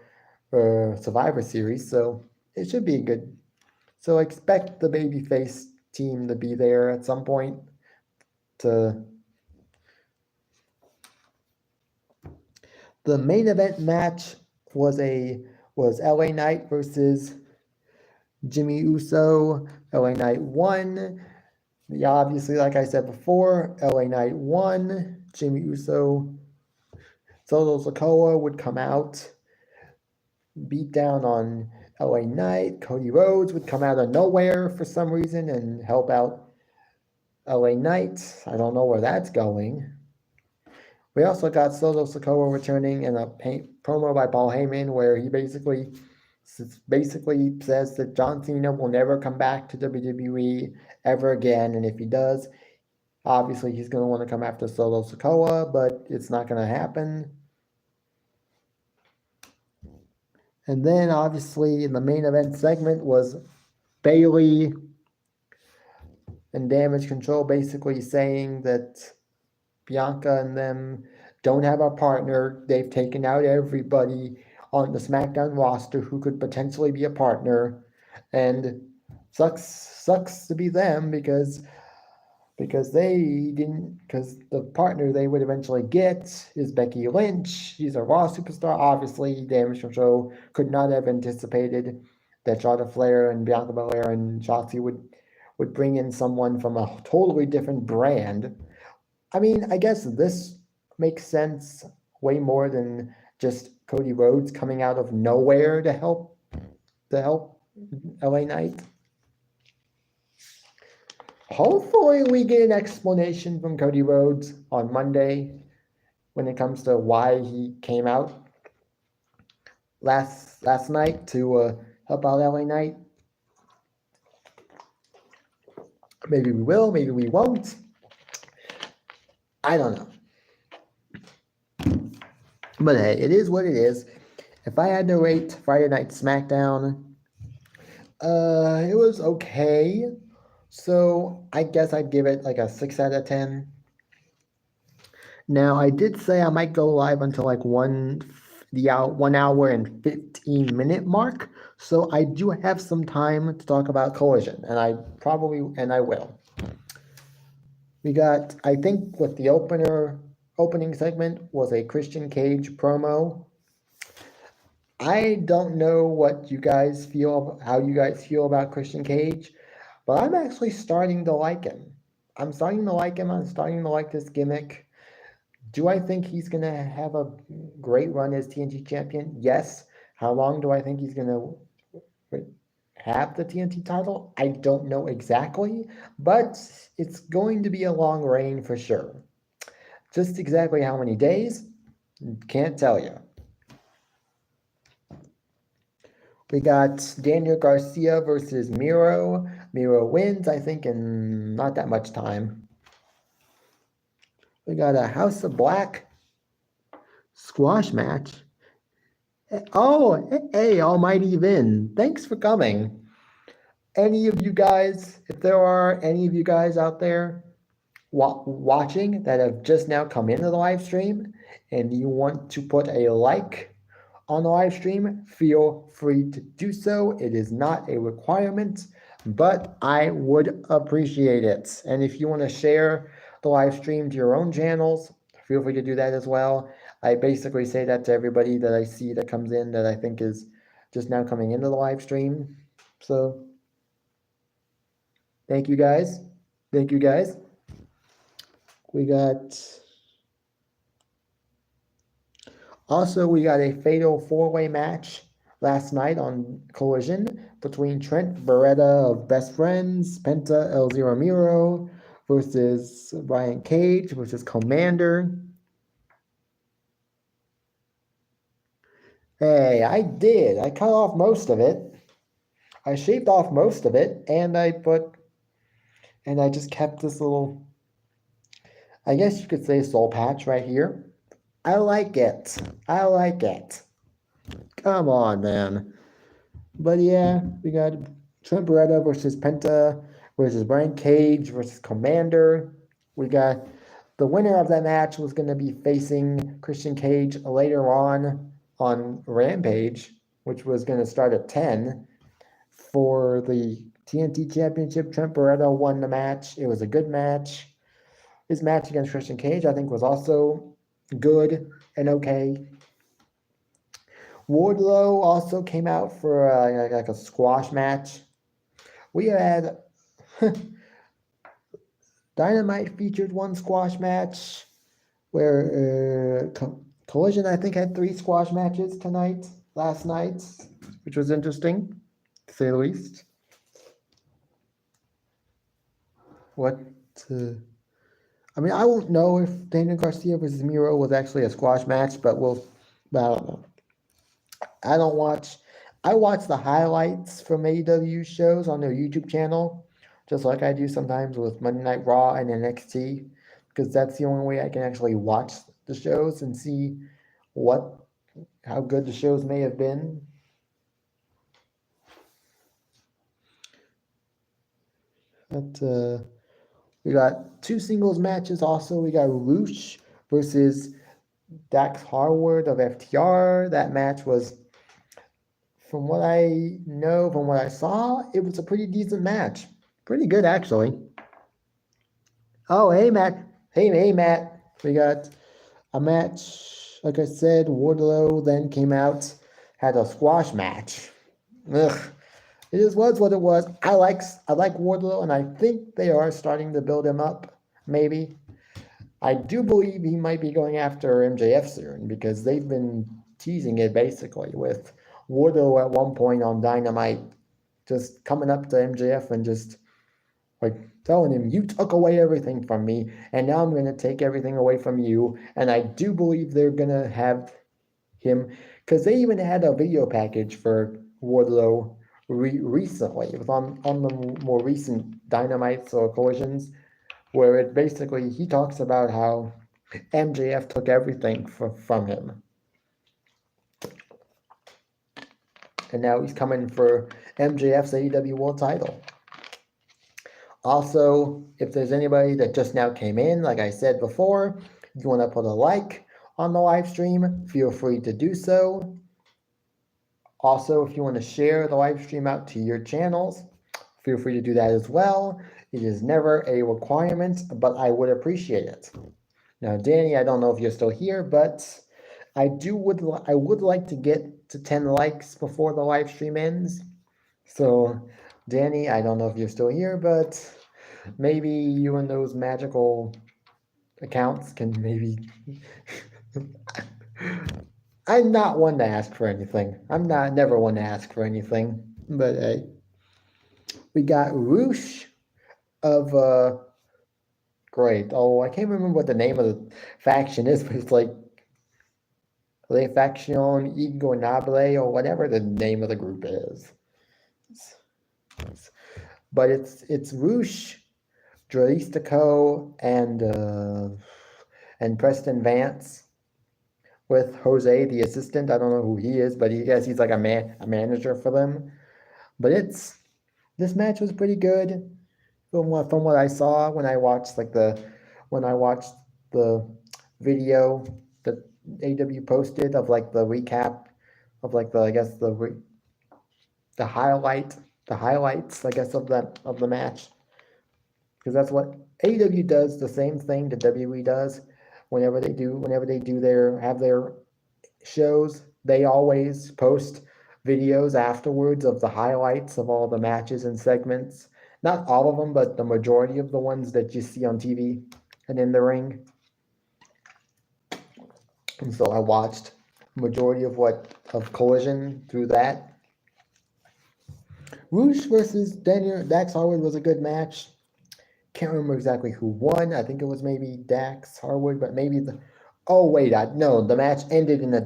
Survivor Series, so it should be good. So expect the babyface team to be there at some point. The main event match was LA Knight versus Jimmy Uso. LA Knight won. Obviously, like I said before, LA Knight won. Jimmy Uso, Solo Sikoa would come out, beat down on LA Knight. Cody Rhodes would come out of nowhere for some reason and help out LA Knight. I don't know where that's going. We also got Solo Sikoa returning in a promo by Paul Heyman where he basically says that John Cena will never come back to WWE ever again, and if he does, obviously he's going to want to come after Solo Sikoa, but it's not going to happen. And then obviously in the main event segment was Bayley and Damage Control basically saying that Bianca and them don't have a partner. They've taken out everybody on the SmackDown roster who could potentially be a partner, and sucks to be them because the partner they would eventually get is Becky Lynch. She's a Raw superstar. Obviously, Damage Control could not have anticipated that Charlotte Flair and Bianca Belair and Shotzi would bring in someone from a totally different brand. I mean, I guess this makes sense way more than just Cody Rhodes coming out of nowhere to help LA Knight. Hopefully we get an explanation from Cody Rhodes on Monday when it comes to why he came out last night to help out LA Knight. Maybe we will, maybe we won't. I don't know. But hey, it is what it is. If I had to rate Friday Night SmackDown, it was okay. So I guess I'd give it like a 6 out of 10. Now I did say I might go live until like 1 hour and 15 minute mark. So I do have some time to talk about Collision, and I will. We got, I think what the opening segment was a Christian Cage promo. I don't know how you guys feel about Christian Cage, but I'm actually starting to like him. I'm starting to like this gimmick. Do I think he's going to have a great run as TNT champion? Yes. How long do I think he's going to have the TNT title? I don't know exactly, but it's going to be a long reign for sure. Just exactly how many days? Can't tell you. We got Daniel Garcia versus Miro. Miro wins, I think, in not that much time. We got a House of Black squash match. Oh, hey, Almighty Vin. Thanks for coming. Any of you guys, if there are any of you guys out there watching that have just now come into the live stream and you want to put a like on the live stream, feel free to do so. It is not a requirement, but I would appreciate it. And if you want to share the live stream to your own channels, feel free to do that as well. I basically say that to everybody that I see that comes in that I think is just now coming into the live stream. So thank you guys. Thank you guys. We got a fatal four-way match last night on Collision between Trent Beretta of Best Friends, Penta El Zero Miro versus Brian Cage versus Commander. Hey, I did. I cut off most of it. I shaved off most of it, and I just kept this little, I guess you could say, soul patch right here. I like it. I like it. Come on, man. But yeah, we got Trent Beretta versus Penta versus Brian Cage versus Commander. We got the winner of that match was going to be facing Christian Cage later on Rampage, which was going to start at 10 for the TNT Championship. Trent Beretta won the match. It was a good match. His match against Christian Cage, I think, was also good and okay. Wardlow also came out for like a squash match. We had Dynamite featured one squash match, where Collision, I think, had 3 squash matches last night, which was interesting, to say the least. I mean, I won't know if Daniel Garcia versus Miro was actually a squash match, but I don't know. I watch the highlights from AEW shows on their YouTube channel, just like I do sometimes with Monday Night Raw and NXT, because that's the only way I can actually watch the shows and see how good the shows may have been. But we got 2 singles matches also. We got Roosh versus Dax Harwood of FTR. That match was, from what I know, from what I saw, it was a pretty decent match. Pretty good, actually. Oh, hey, Matt. Hey, Matt. We got a match. Like I said, Wardlow then came out, had a squash match. Ugh. It just was what it was. I like Wardlow, and I think they are starting to build him up, maybe. I do believe he might be going after MJF soon, because they've been teasing it, basically, with Wardlow at one point on Dynamite just coming up to MJF and just like telling him, "You took away everything from me, and now I'm going to take everything away from you." And I do believe they're going to have him, because they even had a video package for Wardlow recently. It was on the more recent Dynamites or Collisions, where it basically, he talks about how MJF took everything from him. And now he's coming for MJF's AEW World title. Also, if there's anybody that just now came in, like I said before, if you want to put a like on the live stream, feel free to do so. Also, if you want to share the live stream out to your channels, feel free to do that as well. It is never a requirement, but I would appreciate it. Now, Danny, I don't know if you're still here, but I would like to get to 10 likes before the live stream ends. So, Danny, I don't know if you're still here, but maybe you and those magical accounts can maybe... I'm not one to ask for anything. I'm never one to ask for anything. But hey, we got Roosh of great. Oh, I can't remember what the name of the faction is, but it's like Le Faction Ingobernables or whatever the name of the group is. But it's Roosh, Dralistico, and Preston Vance with Jose, the assistant. I don't know who he is, but he's like a manager for them. But this match was pretty good from what I saw when I watched the video that AW posted of like the recap of like the highlights I guess of the match, because that's what AEW does, the same thing that WWE does whenever they do their shows. They always post videos afterwards of the highlights of all the matches and segments. Not all of them, but the majority of the ones that you see on TV and in the ring. And so I watched majority of Collision through that. Roosh versus Dax Harwood was a good match. Can't remember exactly who won. I think it was maybe Dax Harwood, but maybe the match ended in a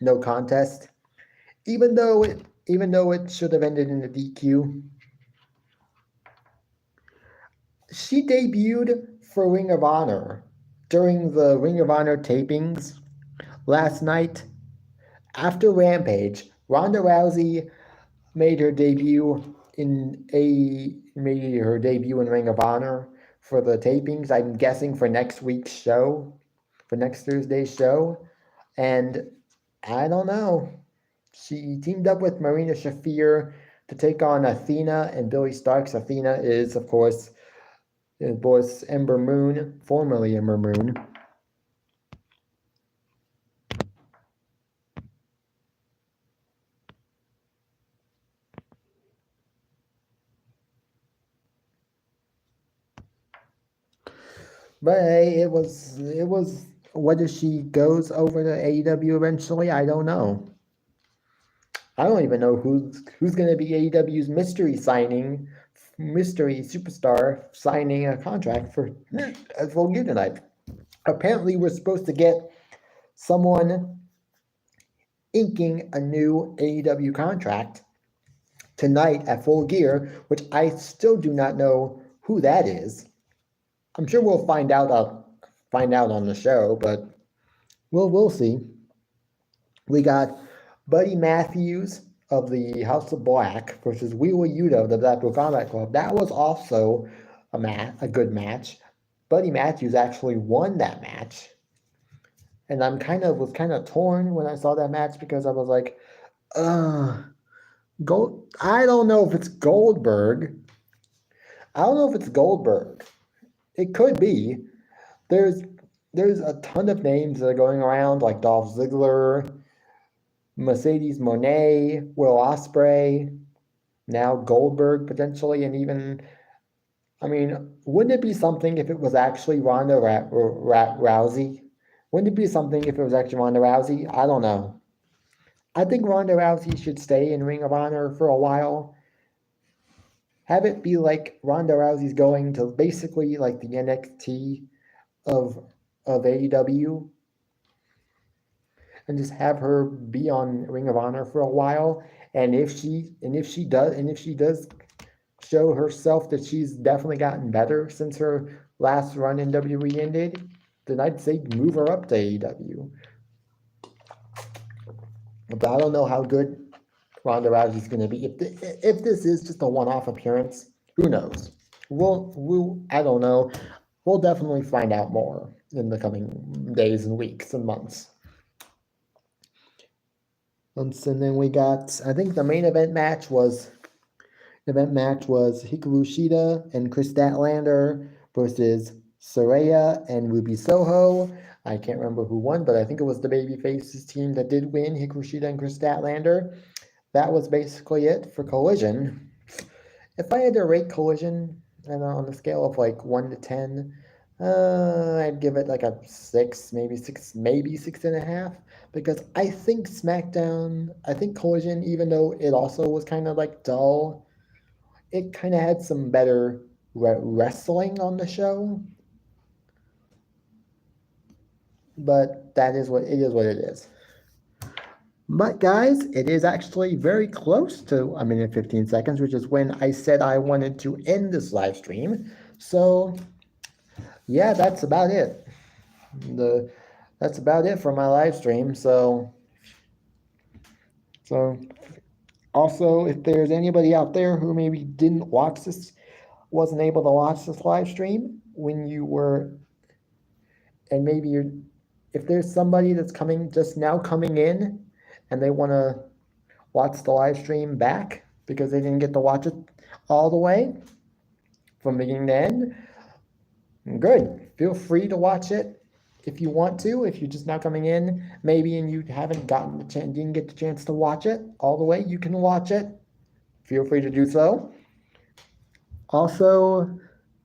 no contest. Even though it should have ended in a DQ. She debuted for Ring of Honor during the Ring of Honor tapings last night. After Rampage, Ronda Rousey made her debut in Ring of Honor for the tapings. I'm guessing for next Thursday's show, and I don't know. She teamed up with Marina Shafir to take on Athena and Billy Starks. Athena is, of course, Ember Moon, formerly Ember Moon. But hey, it was whether she goes over to AEW eventually, I don't know. I don't even know who's going to be AEW's mystery superstar signing a contract for Full Gear tonight. Apparently, we're supposed to get someone inking a new AEW contract tonight at Full Gear, which I still do not know who that is. I'm sure we'll find out on the show, but we'll see. We got Buddy Matthews of the House of Black versus Wheeler Yuta of the Blackpool Combat Club. That was also a good match. Buddy Matthews actually won that match. And I was kind of torn when I saw that match, because I was like, I don't know if it's Goldberg. It could be. There's a ton of names that are going around, like Dolph Ziggler, Mercedes Moné, Will Ospreay, now Goldberg potentially, and even, I mean, wouldn't it be something if it was actually Ronda Rousey? Wouldn't it be something if it was actually Ronda Rousey? I don't know. I think Ronda Rousey should stay in Ring of Honor for a while. Have it be like Ronda Rousey's going to basically like the NXT of AEW, and just have her be on Ring of Honor for a while. And if she does show herself that she's definitely gotten better since her last run in WWE ended, then I'd say move her up to AEW. But I don't know how good Ronda Rousey's going to be. If this is just a one-off appearance, who knows? I don't know. We'll definitely find out more in the coming days and weeks and months. And then we got, I think the main event match was Hikaru Shida and Chris Statlander versus Saraya and Ruby Soho. I can't remember who won, but I think it was the Babyfaces team that did win, Hikaru Shida and Chris Statlander. That was basically it for Collision. If I had to rate Collision on the scale of like 1 to 10, I'd give it like a 6, maybe 6.5, because I think Collision, even though it also was kind of like dull, it kind of had some better wrestling on the show. but that is what it is. What it is. But guys, it is actually very close to a minute 15 seconds, which is when I said I wanted to end this live stream. So yeah, that's about it. That's about it for my live stream. So also, if there's anybody out there who maybe didn't watch this, wasn't able to watch this live stream when you were, and maybe if there's somebody that's just now coming in and they want to watch the live stream back because they didn't get to watch it all the way from beginning to end, good. Feel free to watch it if you want to. If you're just now coming in, maybe, and you haven't gotten the chance, didn't get the chance to watch it all the way, you can watch it. Feel free to do so. Also,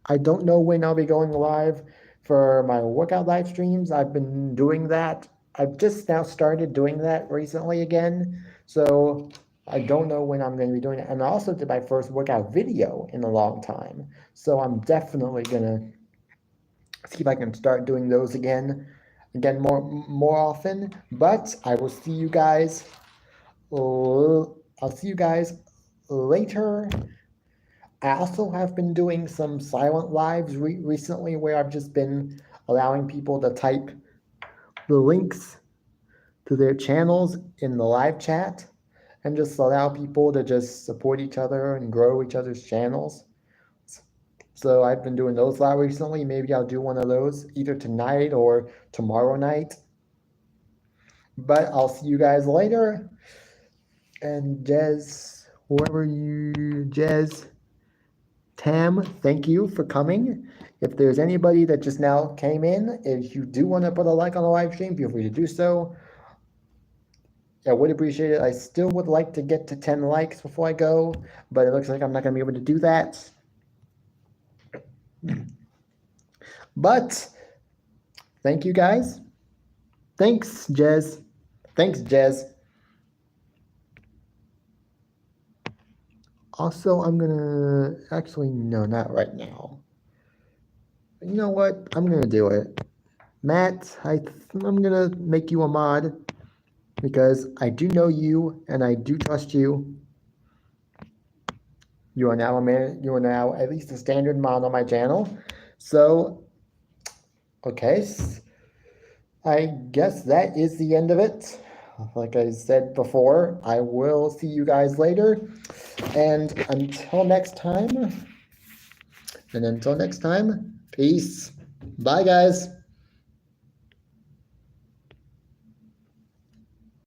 I don't know when I'll be going live for my workout live streams. I've been doing that. I've just now started doing that recently again. So I don't know when I'm going to be doing it. And I also did my first workout video in a long time. So I'm definitely going to see if I can start doing those again more often. But I will see you guys. I'll see you guys later. I also have been doing some silent lives recently where I've just been allowing people to type the links to their channels in the live chat and just allow people to just support each other and grow each other's channels. So I've been doing those live recently. Maybe I'll do one of those either tonight or tomorrow night. But I'll see you guys later. And Jez, Tam, thank you for coming. If there's anybody that just now came in, if you do want to put a like on the live stream, feel free to do so. I would appreciate it. I still would like to get to 10 likes before I go, but it looks like I'm not going to be able to do that. But thank you guys. Thanks, Jez. Also, I'm gonna, actually, no, not right now. You know what? I'm gonna do it. Matt, I'm gonna make you a mod because I do know you and I do trust you. You are now at least a standard mod on my channel. So, okay, I guess that is the end of it. Like I said before, I will see you guys later. And until next time, peace. Bye, guys.